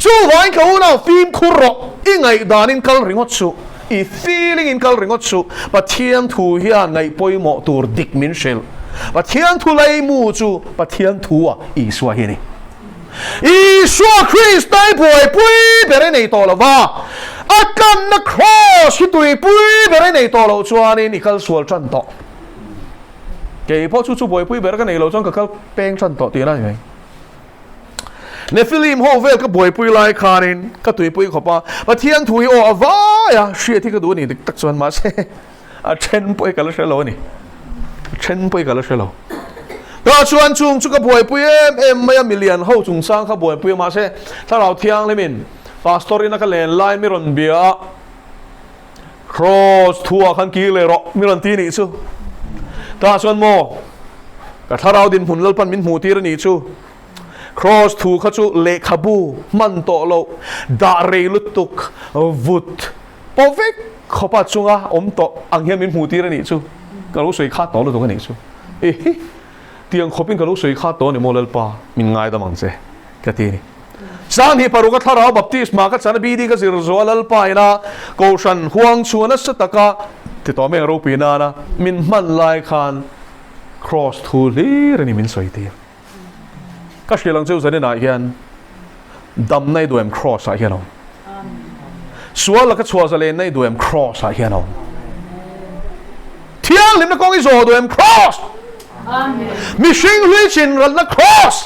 chu wai ka una film khuro ingai danin kal ringot chu I feeling in kal ringot chu pathian thu hian ngai poimo tur dik min shel pathian thu lai mu chu pathian thu a I suwa hi ni I suwa Christ dai boy pui bere nei to la wa akan na cross hi tui pui bere nei to lo chuanin I kal sual chan to ke po chu chu boy pui bere ka nei lo chang ka kal peng chan to ti na ngai ne Philip ho vel ka boy pui lai khanin ka tui pui khopa pathian thui o awa ya shri thi ka du ni tak chuan ma se a chen pui ka la shelo ni chen pui ka la shelo ta chuan chung chu ka boy pui em mai million ho chung sang ka boy pui ma se ta rau thiang le min pastor in ka len line mi ron bia cross thua khan ki le ro mi ron ti ni chu ta chuan mo ka tharau din hun lal pan min mu ti ra ni chu cross thu khachu le khabu man to lo da re lutuk vut povek khopa chunga om to anghiam min mu ti ra ni chu ka lo soi kha to lo to ka ni chu tiang khopin ka lo soi kha to ni molal pa min ngai da mang che ka ti ni sang hi paru ka thara baptisma ka chana bi di ka zir zo lal pa ina ko shan huang chuana sataka ti to me ro pi na na min man lai khan cross thu li ra ni min soi ti ka shrilang cheu zane na hian dam nei duem cross a hian sual la ka chua zale nei duem cross a hian thiang lim na kong I zo duem cross amen mi shing hui chin ral na cross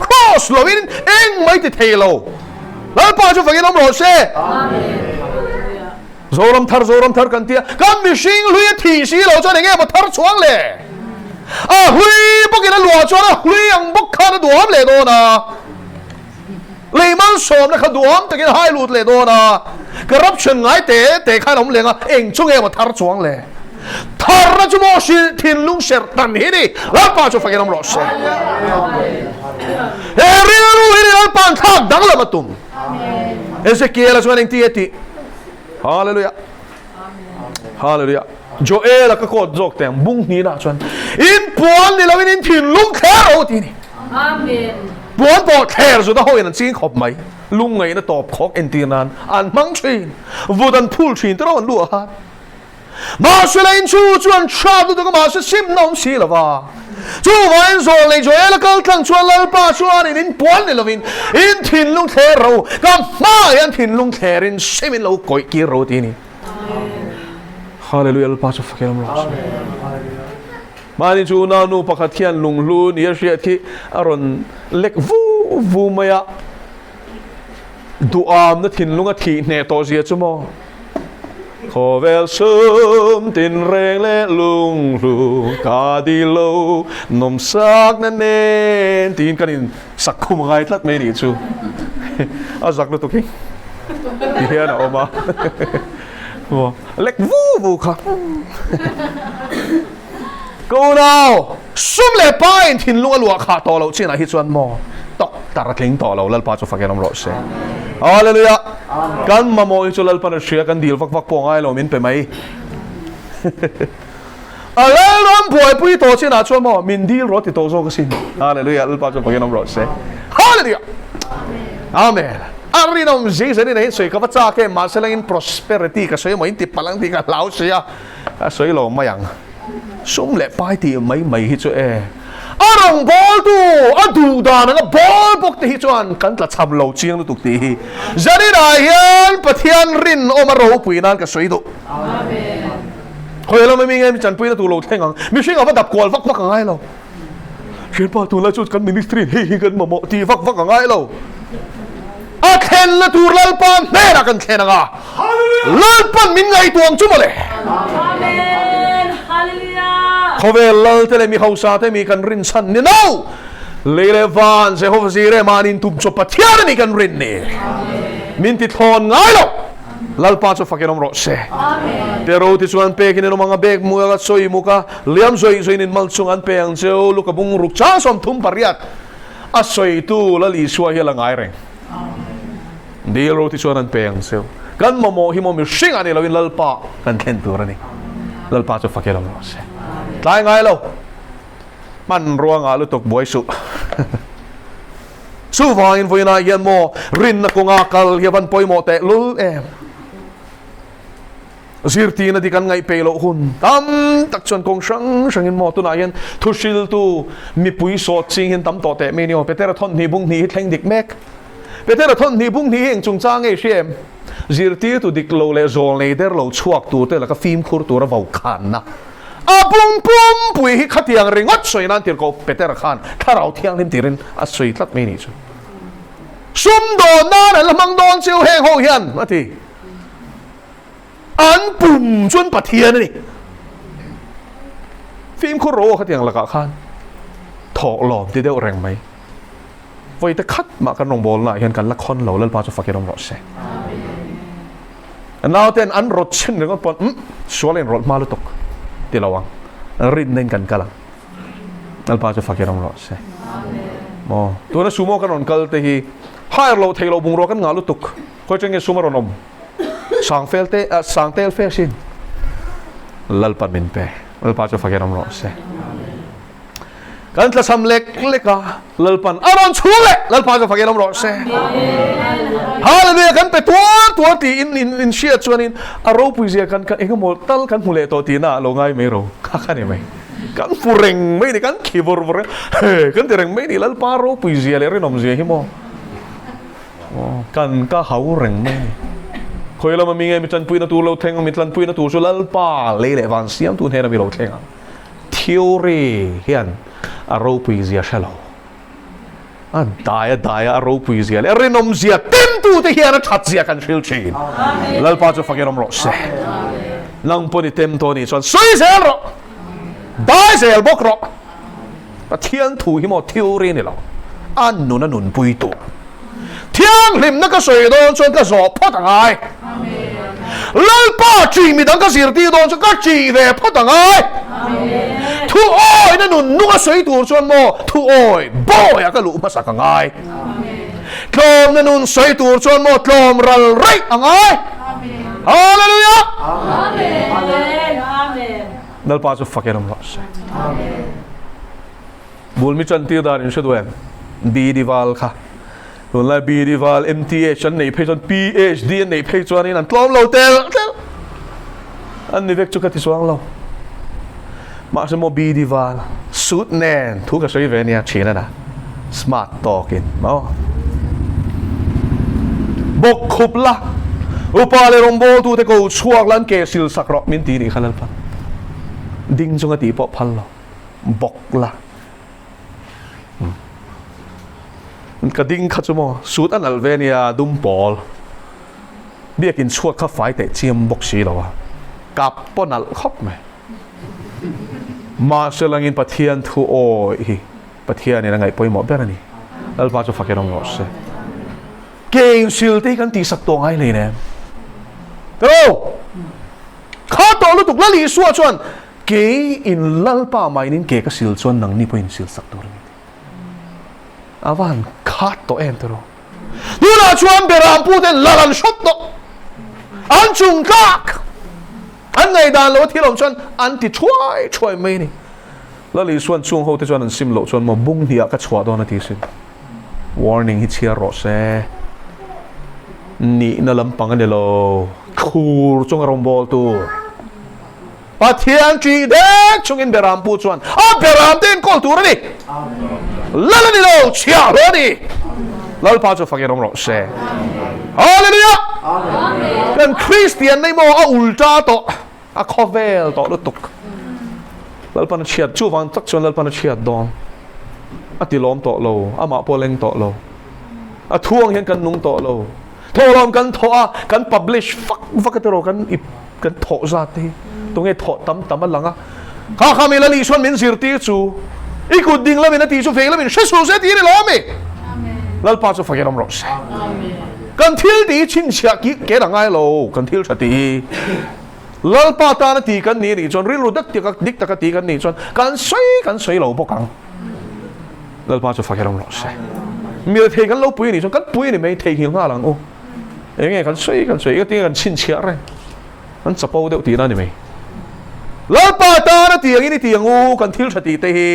cross lo in eng mai ti thelo lal pa chu fagin om ro se amen zoram thar kan tia kam mi shing hui thi si lo cho ne nge ma thar chuang le hui bokina lua chuan hui ang bok khan duam le do na leiman som na kha duam takin hai lut le do na corruption ngai te khan om lenga eng chunge ma thar chuang le thar na chu mo shi thin lung ser tan hi ni la pa chu fakin om ro se ri ru hi ni pan thak dang la matum amen Ezekiel chuan eng ti eti hallelujah hallelujah Joel ka ko jok teng bung ni na chuan in puan ni lawin in thin lung kher o ti ni amen puan po kher zo da ho in ching khop mai lung ngai na top khok en ti nan an mang thin vudan phul thin tro lu ha ma shulain chu chuan chab du ka ma sim nom si lawa chu wan zo le Joel ka tlang chuan lal pa chuan in puan ni lawin in thin lung kher ro ka ma yan thin lung kher in simin lo koi ki ro ti ni Hallelujah, Pastor Fakiram Ross. Mani chu na nu pakathian lunglu ni ria thi aron lek vu maya duam na thin lunga thi ne to zia chumo khovel sum tin reng le lunglu ka di lo nom sak na nen tin kanin sakhum ngai tlat me ni chu azak lu to ki ti hian oma lek vu kha go now sum le pa in thin lunga lua kha to lo china hi chuan mo tok taratling to lo lal pa chu fakenom ro se hallelujah kan mamo chu lal pa na shia kan dil vak po ngai lo min pe mai alal ram boy pui to china chuan mo min dil ro ti to zo ka sin hallelujah lal pa chu fakenom ro se hallelujah amen arinom Jesus ni nei soi ka cha ke ma selangin prosperity ka soi mo inti palang ti ka lau sia soi lo mayang sum le pai ti mai hi chu arong bol tu adu da na bol bok ti hi chuan kan tla cham lo chiang lu tuk ti hi zari ra hian pathian rin omaro puinan ka soi do amen khoi lo mi ngai mi chan pui na tu lo thengang mi sing ava dap kol vak ngai lo shin pa tu la chu kan ministry hi kan mo ti vak ngai lo a khen la tur lal pan me ra kan khen nga lal pan min ngai tuang chu male amen hallelujah khovel lal tele mi hausa te mi kan rin san ni no le van se ho zire manin tum cho pathian ni kan rin ni min ti thon ngai lo lalpa cho fakinom ro se pero ti chuan pe kin no mga bek mu ga soi mu ka liam soi soi nin mal chung an pe ang cheu lu ka bung ruk cha som thum pariat a soi tu la li suwa hi la ngai reng di ro ti chuan an pe ang cheu kan mo hi mo mi sing ani lo in lalpa kan thlen tur ani lalpa cho fakinom ro se tlai ngai lo man ruang a lu tok boi su su vain voi na yan mo rin na ko nga kal yavan poi mo te lul em zirti na di kan ngai pelo hun tam tak chon kong sang in mo tu na yan thu sil tu mi pui so ching hin tam to te me ni o petera thon ni bung ni thleng dik mek petera thon ni bung ni eng chung chang e shem zirti tu dik lo le zol nei der lo chuak tu te la ka film khur tu ra vau khan na a pum pum pui hi khatiang ringot soi nan tir ko petera khan tharau thiang lim tirin a soi tlat me ni chu sum do na la mang don chiu heng ho hian ati an pum chun pathian ni film khu ro khatiang la ka khan thok lom ti deu reng mai voi ta khat ma kan rong bol na hian kan la khon lo lal pa chu fakirom ro se and now then an rot chen ringot pon swalen rot ma lu tok ti lawang rin nen kan kala lal pa chu fakirom ro se mo tu na sumo kan on kal te hi hai lo thei lo bung ro kan nga lu tuk khoi cheng e sumo ronom sang felte sang tel fe sin lal pa min pe lal pa chu fakirom ro se kan tla sam lek leka lal pan aron chule lal pa chu fakirom ro se hallelujah kan pe tua ti in shia chuanin aro puizia kan engmol tal kan hule to ti na lo ngai me ro kha kha ni mai kan fureng mai ni kan khibor bor kan tereng mai ni lal pa ro puizia le renom zia hi mo kan ka hau reng mai khoi la ma mi nge mi tan pui na tu lo theng mi tlan pui na tu so lal pa le le van siam tu ne na mi lo theng theory hian aro puizia shalo daya aro puizia le renom zia tem tu te hian a that zia kan shil chin lal pa chu fakirom ro se lang poni tem to ni chon soi sel ro dai sel bok ro pathian thu hi mo theory ni lo an nun nun pui tu thiang lim na ka soi don chon ka zo phot angai lal pa chi mi dang ka sir ti don chon ka chi ve phot angai thu oi na nun nu ka soi tur chon mo thu oi bo ya ka lu ma sa ka ngai tlom na nun soi tur chon mo tlom ral rai angai hallelujah amen dal pa chu fakirom ro se bul mi chan ti dar in shudwen bi dival kha luôn là bi dival MTA chân này phê chân PhD này phê cho nên ăn tôm lâu tel anh này việc cho cái tiếng lâu mà xem một bi dival suit nền thu cái sợi về này chỉ là smart talking máu bốc khúc la upa le rombo tu te ko chuak lan ke sil sakro min ti ni khalal pa ding chung ati po phal lo bok la ka ding kha chumo suit an alvenia dum pol bia kin chuak kha fai te chiam bok si lo kap ponal khop me ma selangin pathian thu o hi pathian ni ngai poimo berani alpa chu fakirom ro se keng sil te kan ti sak to ngai le ne pero kha to lu tuk la li suwa chuan ke in lalpa mai nin ke ka sil chuan nang ni poin sil sak to avan khat to entero duna chuan beram pu den lalan shot to an chung kak an ngai dan lo thilom chuan an ti choi mai ni la li suan chung ho te chuan an sim lo chuan mo bung hia ka chwa do na ti sin warning hi chia ro se ni na lampang an lo khur chung rom bol tu pathian chi dek chung in beram pu chuan a beram ten kol tu ra ni lala ni lo chia ro ni lal pa chu fakirom ro se hallelujah amen kan christian nei mo a ulta to a khovel to lu tuk lal pa na chia chu wang tak chuan lal pa na chia don a ti lom to lo ama poleng to lo a thuang hian kan nung to lo tholom kan tho a kan publish fak ka ro kan tho za ti tunge tho tam langa kha me la li chuan min zir ti chu ikut ding la min ti chu fe la min shesu se ti ni lo me amen lal pa chu fakirom ro se kan thil di chin chia ki ke la ngai lo kan thil thati lalpa ta na ti kan ni chon ril ru dak ti ka dik ta ka ti kan ni chon kan soi lo bokang lalpa cho fakirong lo se mi thei kan lo pui ni chon kan pui ni mai thei hi nga lang o enge kan soi cái tiếng kan chin chia re kan chapo deuh ti na ni mai lalpa ta na ti ang ni ti ang u kan thil thati te hi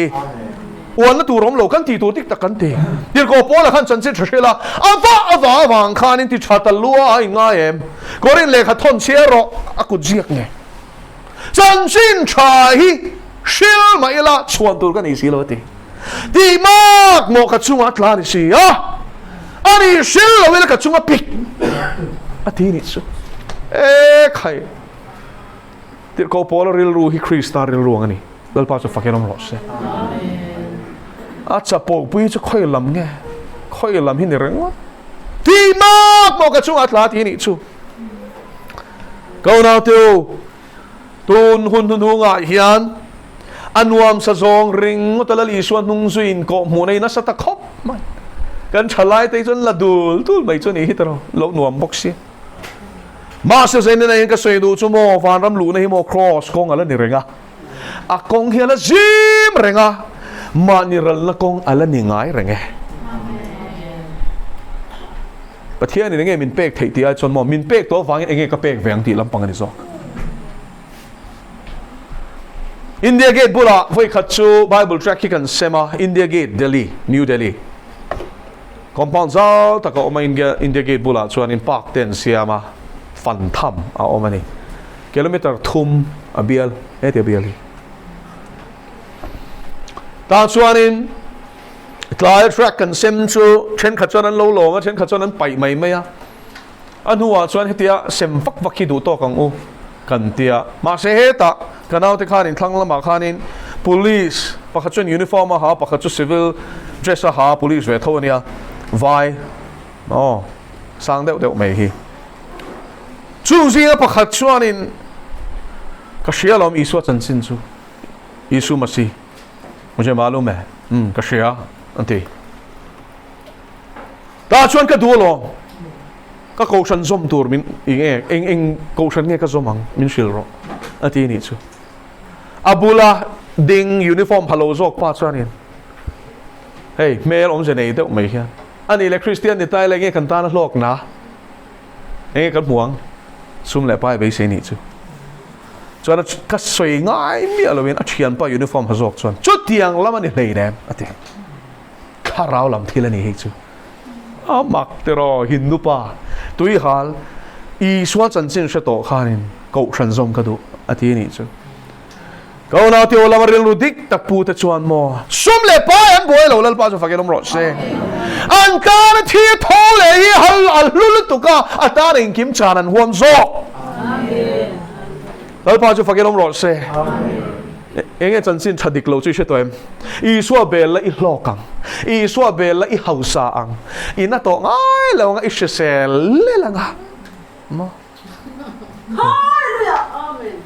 wan na tu rom lo kan ti tu tik tak kan ti dir ko pola khan chan che thela ava wang khan in ti thatal lua ai nga em korin le kha thon che ro aku jiak nge chan sin chai hi shil mai la chuan tur kan isi lo ti ti mak mo ka chunga tla ni si a ani shil lo wel ka chunga pik ati ni chu e khai dir ko pola ril ru hi krista ril ru ngani dal pa chu fakenom ro se acha po pui chu khoi lam nge khoi lam hi ni reng wa ti mak mo ka chung atla ti ni chu ko na tu tun hun nga hian anuam sa zong ring talal isuan nung suin ko mo nei na sa takhop man kan chalai te chon ladul tul mai chon hi taro lo nuam boxi ma se zen na ka soi du chu mo van ram lu na hi mo cross kong ala ni renga a kong hi ala zim renga maniral na kong ala ni ngai renge pathian ni nge min pek thei ti a chon mo min pek to wang enge ka pek veng ti lampang ani zo India Gate bula voi khachu Bible track ki kan sema India Gate Delhi New Delhi compound zau ta ko ma India Gate bula chuan in park ten siama fan tham a omani kilometer thum abial ete abiali ta chuan in tlai track kan sem chu chen khachon an lo lo chen khachon an pai mai mai a anuwa chuan hetia sem vak vak ki du to kang u kan tia ma se heta kanau te khanin thlang lama khanin police pakhachon uniform ha pakhachu civil dress ha police ve thonia vai oh sang deuh deuh mai hi chu zinga pakhat chuanin ka hrialom isu chan sin chu isu masi मुझे मालूम है का शेया अंते ताचुan ka dulo ka kaushan zom tur min eng kaushan nge ka zomang min shilro ati ni chu abula ding uniform halo zok pa chuanin hey mel om jenei deuh mai hian ani le christian ni tai le nge kan ta na hlok na nge kan muang sum le pai be se ni chu chuan ka soi ngai mi aloin a thian pa uniform hazok chuan chu tiang lama ni hlei dem ati kharau lam thila ni hi chu a mak tero hindu pa tui hal i suan chan chin she to khanin ko than zom ka du ati ni chu ko na ti olam ril rudik tak pu te chuan mo sum le pa em boi lo lal pa chu fakelom ro se an ka na thi tho le hi hal al lul tu ka ataring kim chanan huam zo amen lal pa chu fakelom ro se enge chan sin thadik lo chu she to em I suwa bel la I hlokang I suwa bel la I hausa ang ina to ngai lo nga I sel le la nga mo hallelujah amen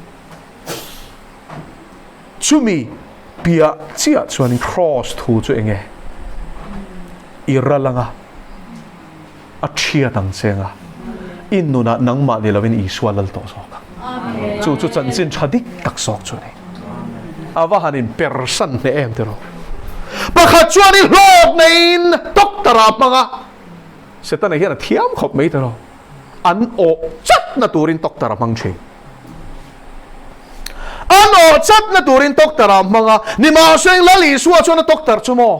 chumi pia chia chuan cross thu chu enge iralanga a thia tang chenga innuna nangma ni lovin I suwa lal to so amen chu chan sin thadik tak sok chu ni awa hanin person ne em tero pakhat chuan I hlok nein tok tara panga setan hian thiam khop mai tero an o chat na turin tok tara mang che an o chat na turin tok tara manga ni ma seng lali suwa chuan tok tar chumo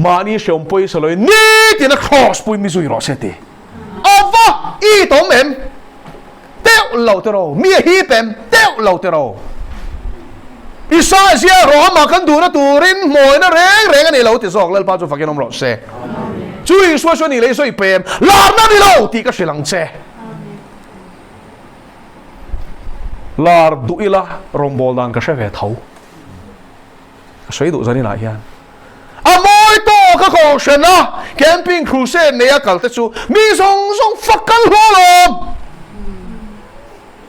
mani shom poi saloi ni tin a cross pui mi zui ro sete awa I tom em teu lo tero mi hi pem teu lo tero isa sia ro ma kan du na turin moi na reng ani lo ti sok lal pa chu fakenom ro se chui so ni le so I pem la na ni lo ti ka silang che lar du ila rombol dang ka sheve thau soi du zani la hian amoi to ka ko shena camping crusade ne akal te chu mi song fakal holom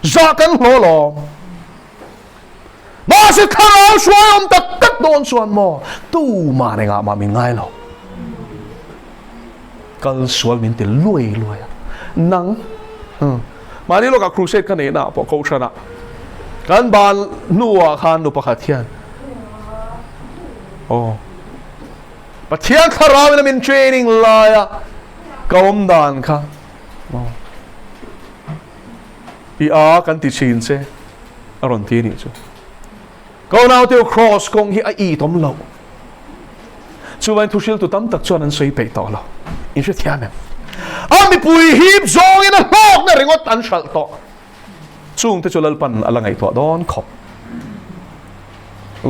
za kan holom ma se kharau suai om tak tak don suan mo tu ma ne nga ma mi ngai lo kal sual min te lui nang mani lo ka crusade kan na po ko shana kan ban nuwa khan nu pakhat hian pathian kharaw na min training laya kaum dan kha kan ti chin se aron ti ni chu ko naw te cross kong hi a tom lo chu van thusil tu tam tak chuan an soi pe to lo in she thiam mi pui hip zong in a hok na ringot an shal to chung te chulal pan alangai to don khop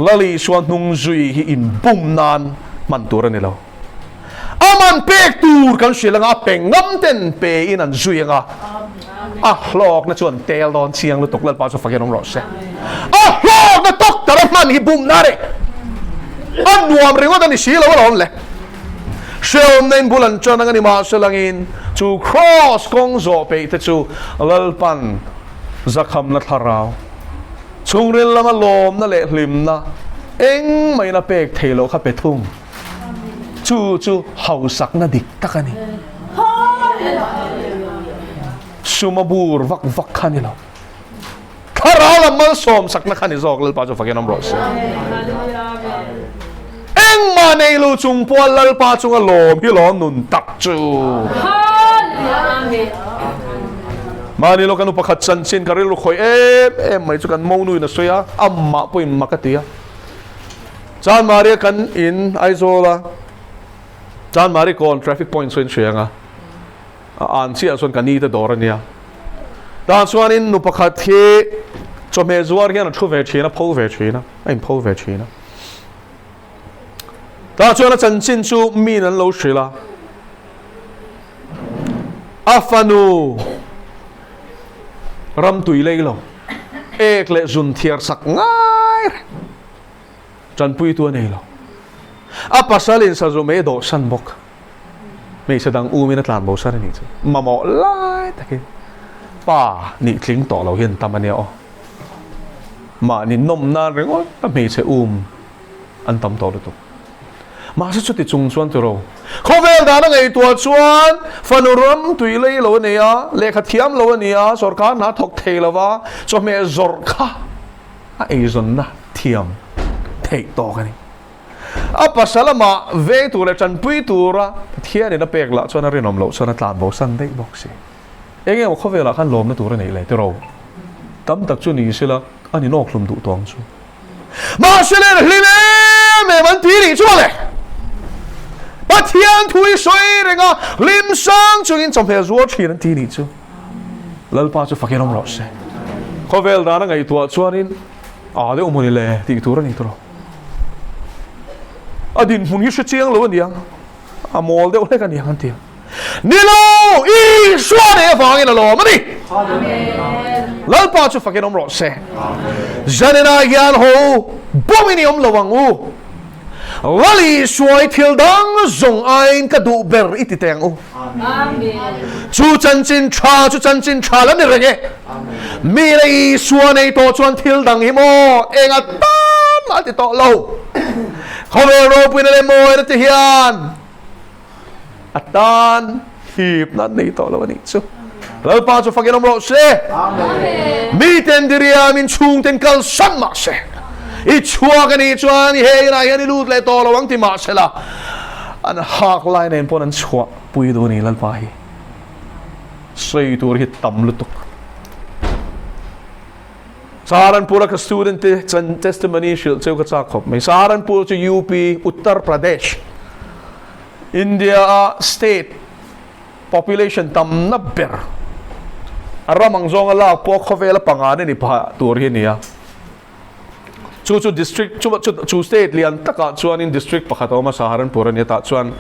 lali suan nung zui hi in bum nan man tur ni lo aman pek tur kan shilanga pengam ten pe in an zui nga hlok na chuan tel don chiang lu tok lal pa so fakinom ro se hlok na tok tar man hi bum na re nuam ringot ani silo lom le shel nen bulan chon ngani ma selangin chu cross kong zo pe te chu lalpan zakham na tharau chungril lama lom na le hlim na eng mai na pek thelo kha pe thung chu hausak na dik takani sumabur vak khani lo kharala mal som sak na khani zok lal pa jo fakenam ros eng ma nei lu chung pol lal pa chung a lom hi lo nun tak chu mani lo kanu pakhat chan chin karil ro khoi em mai chu kan mo nu na soya amma poin makatia chan mari kan in aizola chan mari kon traffic point soin shanga an chi ason kan ni ta dorania dan chuan in nu pakhat hi chome zuar hian a thu ve thina pho ve thina ain pho ve thina ta chuan a chan chin chu min an lo shrila afanu ram tui lei lo ek le zun thiar sak ngai chan pui tu nei lo a pasalin sa zo me do san bok me sedang min atlan bo san ni chu mamo lai takin pa ni tling to lo hian tamania o ma ni nom na rengot ta me se an tam to tu ma se chu ti chung chuan tu ro khovel da na ngai tua chuan fanuram tui lei lo nia lekha thiam lo nia sarkar na thok theilawa cho me zor kha a ezon na thiam thei to kani a pasalama ve tu le chan pui tu ra thian na pek la chuan a rinom lo chuan a tlan bo san dei bok si enge mo khovela khan lom na tur nei le te ro tam tak chu ni sila ani nok hlum du tong chu ma sele hlime me man ti ri chu le pathian thui soi renga lim sang chung in chomhe zuo thin an ti ni chu lalpa chu fakenom ro se khovel da na ngai tua chuanin de umoni le ti tur ani tro adin mun hi chiang lo niang amol de ole kan yang ti nilo I suane fangin lo mani amen lalpa chu fakenom ro se janena yan ho bominium lawangu Lali suai thil dang zong ain ka du ber iti teng u amen chu chan chin cha la ni rege mi lei suanei to chuan thil dang hi mo enga tan ma ti to lo khove ro pin le mo na ti hian atan hip na nei to lo ni chu lal pa chu fakinom ro se amen mi ten diria min chung ten kal san ma se I chua kan I chuan I hei na hian I lut le to lo ang ti ma sela an hak lai nen pon an chua pui do ni lal pa hi sei tur hi tam lutuk Saharanpur ka student te chan testimony shil cheu ka chak khop mai Saharanpur chu UP Uttar Pradesh India state population tam na ber aramang zong ala po khovela pangane ni pa tur hi nia chu district chu state lian taka chuan in district pakhatoma Saharanpur ani ta chuan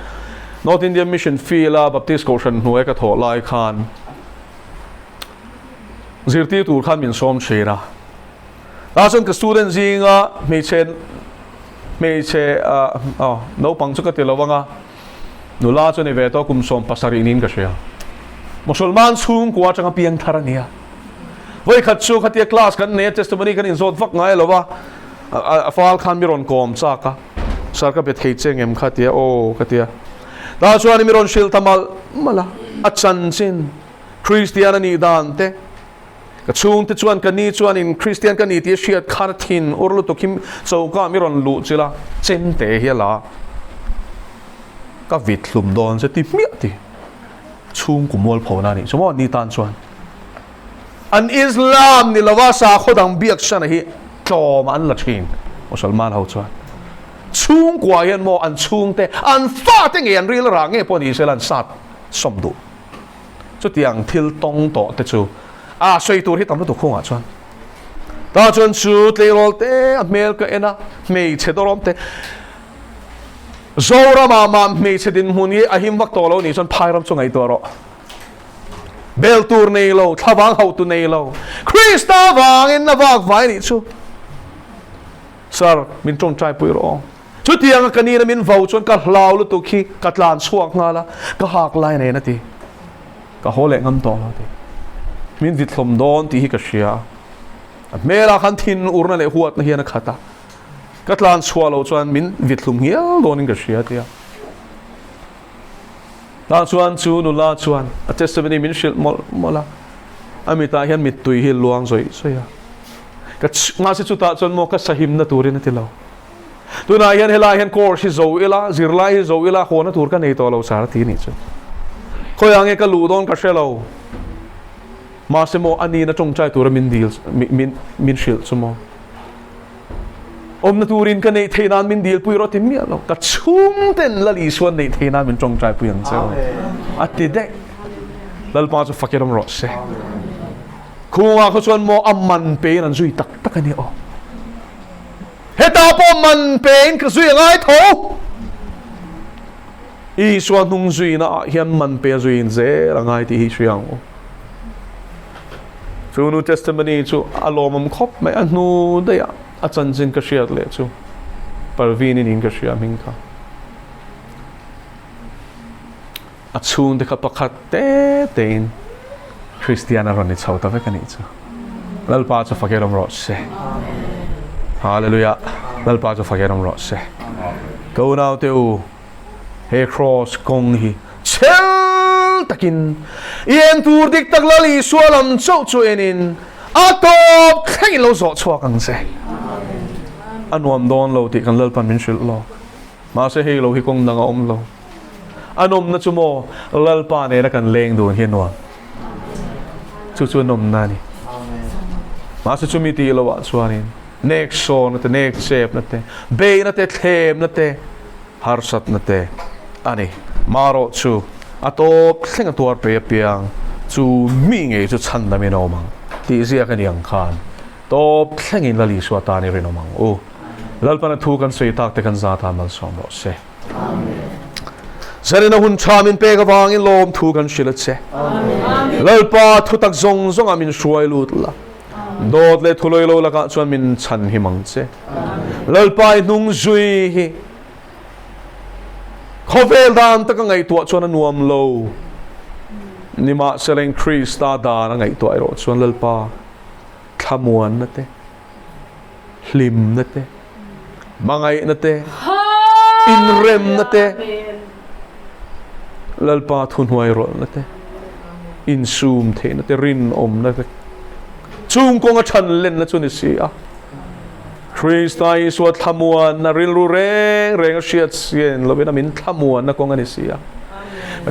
North Indian Mission Fila Baptist Koshan hnuai ka tho lai khan zirti tur khan min som chera ta chuan ka student zinga me che no pang chu ka tilawanga nula chu ni ve to kum som pasari nin ka shya musulman chung kwa changa piang tharania voi khat chu khatia class kan ne testimony kan in zot vak ngai lowa afal khan miron kom chaka sarka bet hei cheng em khatia o khatia ตาชวนมีรอนชิลทามัลมาละอัจฉริยคริสเตียนนี่ดานเตก็ช่วงที่ชวนกันนี่ชวนอินคริสเตียนกันนี่ที่เชียร์คาร์ทินอุรลุตุคิมโซก็มีรอนลุจิละเจนเตเฮล่ะก็วิดลุมโดนจะติเมียติช่วงกุมวลพอนานี่สมมตินี่ตานชวนอันอิสลามนี่ละว่าสาขดังเบียกชันฮีจอมอันละชินมุสลิมเขาชวนช่วงกว่ายันโมอันช่วงเตอันฟ้าเตงเงินรีลรังเงี้ยพอดีเซลันสัตสมดุจุดอย่างทิลตงโตเตจูช่วยตัวที่ทำให้ตัวคงชวนตาชวนชุดเลยโรเตอเมริกาเอ็นะไม่เชดรอมเตโซรามาไม่เชดินมุนีหิมวักตัวเรานี่ชวนพายรำชงไอตัวเราเบลตูร์เนโลทวังเขาตุเนโลคริสตาวังอินนวักไว้นี่ชูสาร์มินจงใจปุยร้องชุดยังกันนี่นะมินฟูชวนกัดลาวลุตุคีกัดลานช่วงงาละก็หักไล่ในนาทีก็โหเล่งกันต่อแล้วทีมินวิทลมโดนที่ฮิกเชียเมล่าขันทินอุรนั่นเลยหัวนั่นเฮียนักขัดกัดลานช่วงเราชวนมินวิทลมเฮียโดนฮิกเชียทีลาชวนชูนุลาชวนอาจจะสมัยนี้มินชิลมละอามิตาเฮียนมิดตุยฮิลลวงสวยก็งาสิจุตาชวนโมกัสหิมนัตูรินติเราตัวนายเฮียนเฮลาเฮียนโคร์ชิโซอิลาซิรไลฮิโซอิลาโคนัตูรกันในตัวเราสารทีนี่จ้ะคอยอังเอกลูดอนกัสเชลเรามาสโมอันนี้นะจงใจตัวมินดีลมินชิลสโมนัตูรินกันในเทนานมินดีลปุยรถที่มีเราก็ชุ่มเต็นละลีส่วนในเทนานมินจงใจปุยยังเจ้าอัติเด็กแล้วมาจะฟักยามรอเสคู่ว่าเขาชวนโมอัมมันเป็นอันซุยตักกันนี่อ๋อเฮตาปอมันเป็นก็ซุยง่ายโถอีส่วนนุ่งซุยนะเฮียนมันเป็นซุยเจ้าง่ายที่ฮิซุยังอ๋อชูนูเทสต์มันนี่ชูอารมณ์มันครบไม่อันนู้ได้อะอาจารย์จินก็เชียร์เลยชูปาร์วีนินก็เชียร์มิงค่ะอาชูนเด็กประคัตเต้นคริสเตียนรอนนี่ชาวตะเวกันนี่ชูแล้วป้าจะฟังรำร้องเสฮาเลลูยาแล้วป้าจะฟังรำร้องเสกูน่าเที่ยวเฮครอสกงฮีเชลตะกินเย็นตูดิกตักลลีสวลัมโจโจเอนินอาตบแข่งเราสอดชัวกังเสอันวมโดนเราติกันเลิศปันมินชิลเรามาเสให้เราฮิกงดังอมเราอันอมนัชโมเลิศปันเนี่ยกันเลงดูเฮียนวมชวนนมนานี่มาสุดมีตีละวะชวนินเนกโซนนั่นเนกเชฟนั่นเบย์นั่นเทมนั่นฮาร์สัตนั่นอันนี้มาโรชูอัตโตเส้นตัวเปียงจูมีเงยจูชันดามินอมังที่เสียกันยังคานโตเส้นอินลลิสวาตานิรินอมังโอ้ลัลปันทูกันสุยตักเตกันซาตามัลสอมโรเซเสร็จแล้วหุ่นชามินเปกวางอินลมทูกันชิลเซลัลปาทุตักซงอามินช่วยลุดละโดดเลยทุลอยโลละกันชวนมินชันหิมังเซลัลปานุ่งจุยฮีขอเวลดานตะกังไงตัวชวนนวมโลนี่มาเซเลงคริสตาดานไงตัวไอโรชวนลัลปาขมวนนั่นเตลิมนั่นเตมังไงนั่นเตอินเรมนั่นเตลัลปาทุนหวยรนั่นเตอินซูมเทนั่นเตรินอมนั่นเตซูมกงชันเล่นนั่นชวนนิสิอะคริสต์ไอสวดขมวนนริลรูเรงเชียดเสียนเราเป็นมินขมวนนักกงนิสิอะ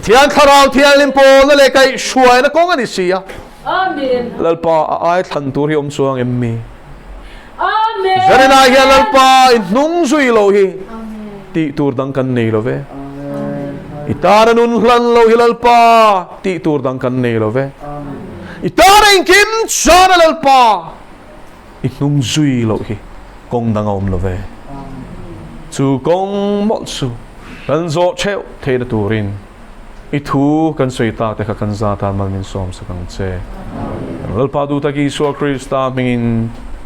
เทียนคาราวเทียนลิมโปนั่นเลยไก่ช่วยนักกงนิสิอะอาเมนลัลปาไอทันตุริอมสวงเอ็มมีอาเมนจะได้เห็นลัลปาอินุ่งซุยโลฮีติตูร์ดังกันเนโลเวอิตาร์นุนหลันโลฮิลัลปาติตูร์ดังกันเนโลเวอิตาร์อินกินชานัลปาอินุ่งซุยโลฮีกงดังอมโลเวจูกงมอลซูกันโซเชลเทนตูรินอิทูกันสุยตาเตะกันซาตานมันมินสอมสกังเจลัลปาดูตะกี้สัวคริสตามิน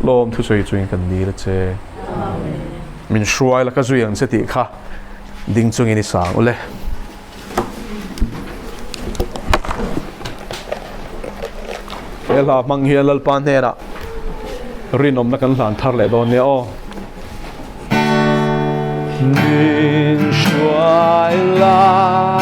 ลมทุสุยจุยกันดีละเจมินช่วยแล้วก็จุยอันเสติค่ะดิ้งจุยนิสางอุเลเอลามังเฮียลัลปาเนระรินอมนักกันหลานทาร์เลดอนเนี่ยอ๋อมินช่วยลา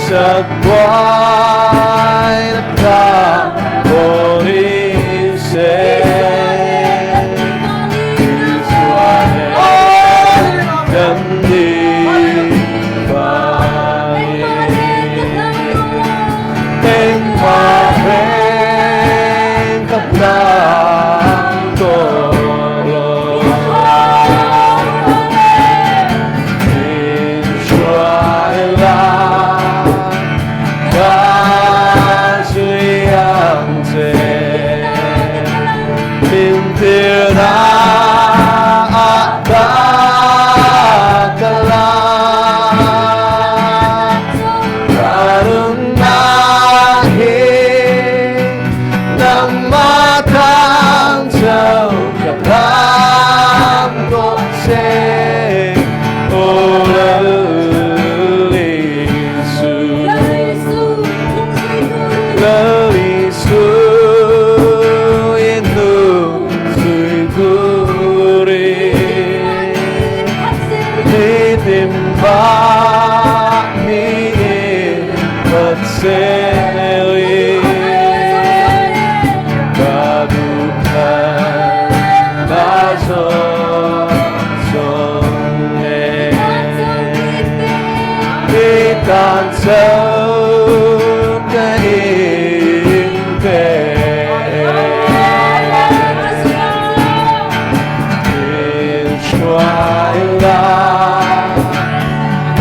sagway nagkaporise Israel gandibay Eng pareng kaplang tolo Israel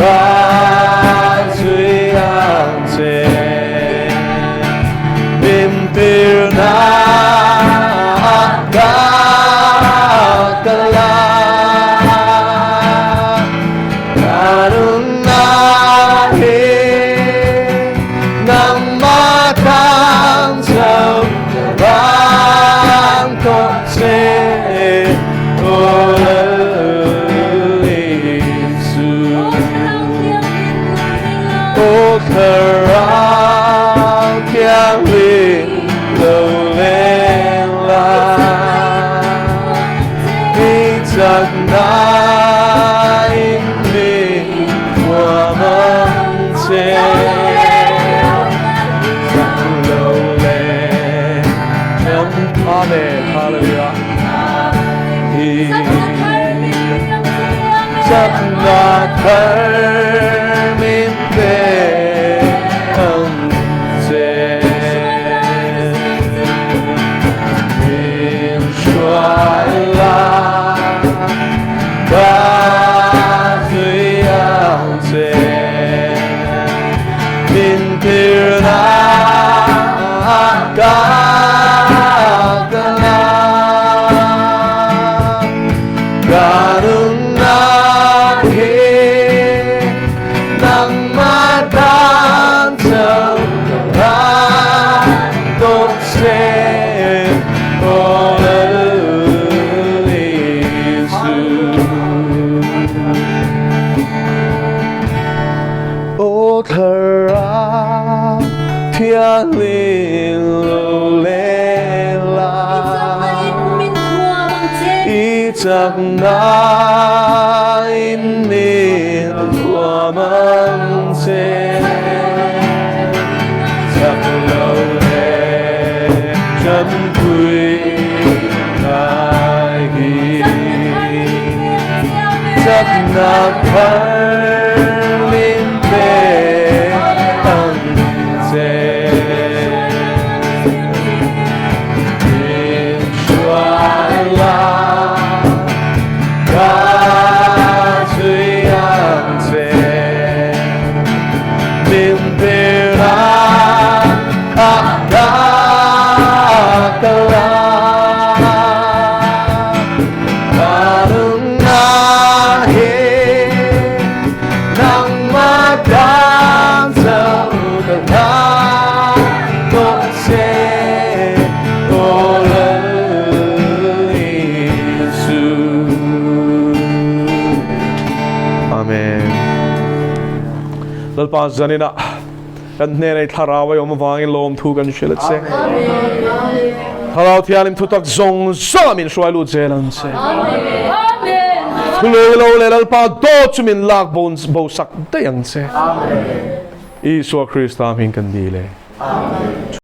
가수양제 민들아 아까까라 다른 나의 남마당 저가람 곳에 lalpa zanina kan ne nei tharawa yom wangin lom thu kan shelet se halau thialim thutak zong zamin shwailu zelan se lo le lalpa do chumin lak bones bo sak dayang se อีสวคริสต์ตามหิงกันดีเลย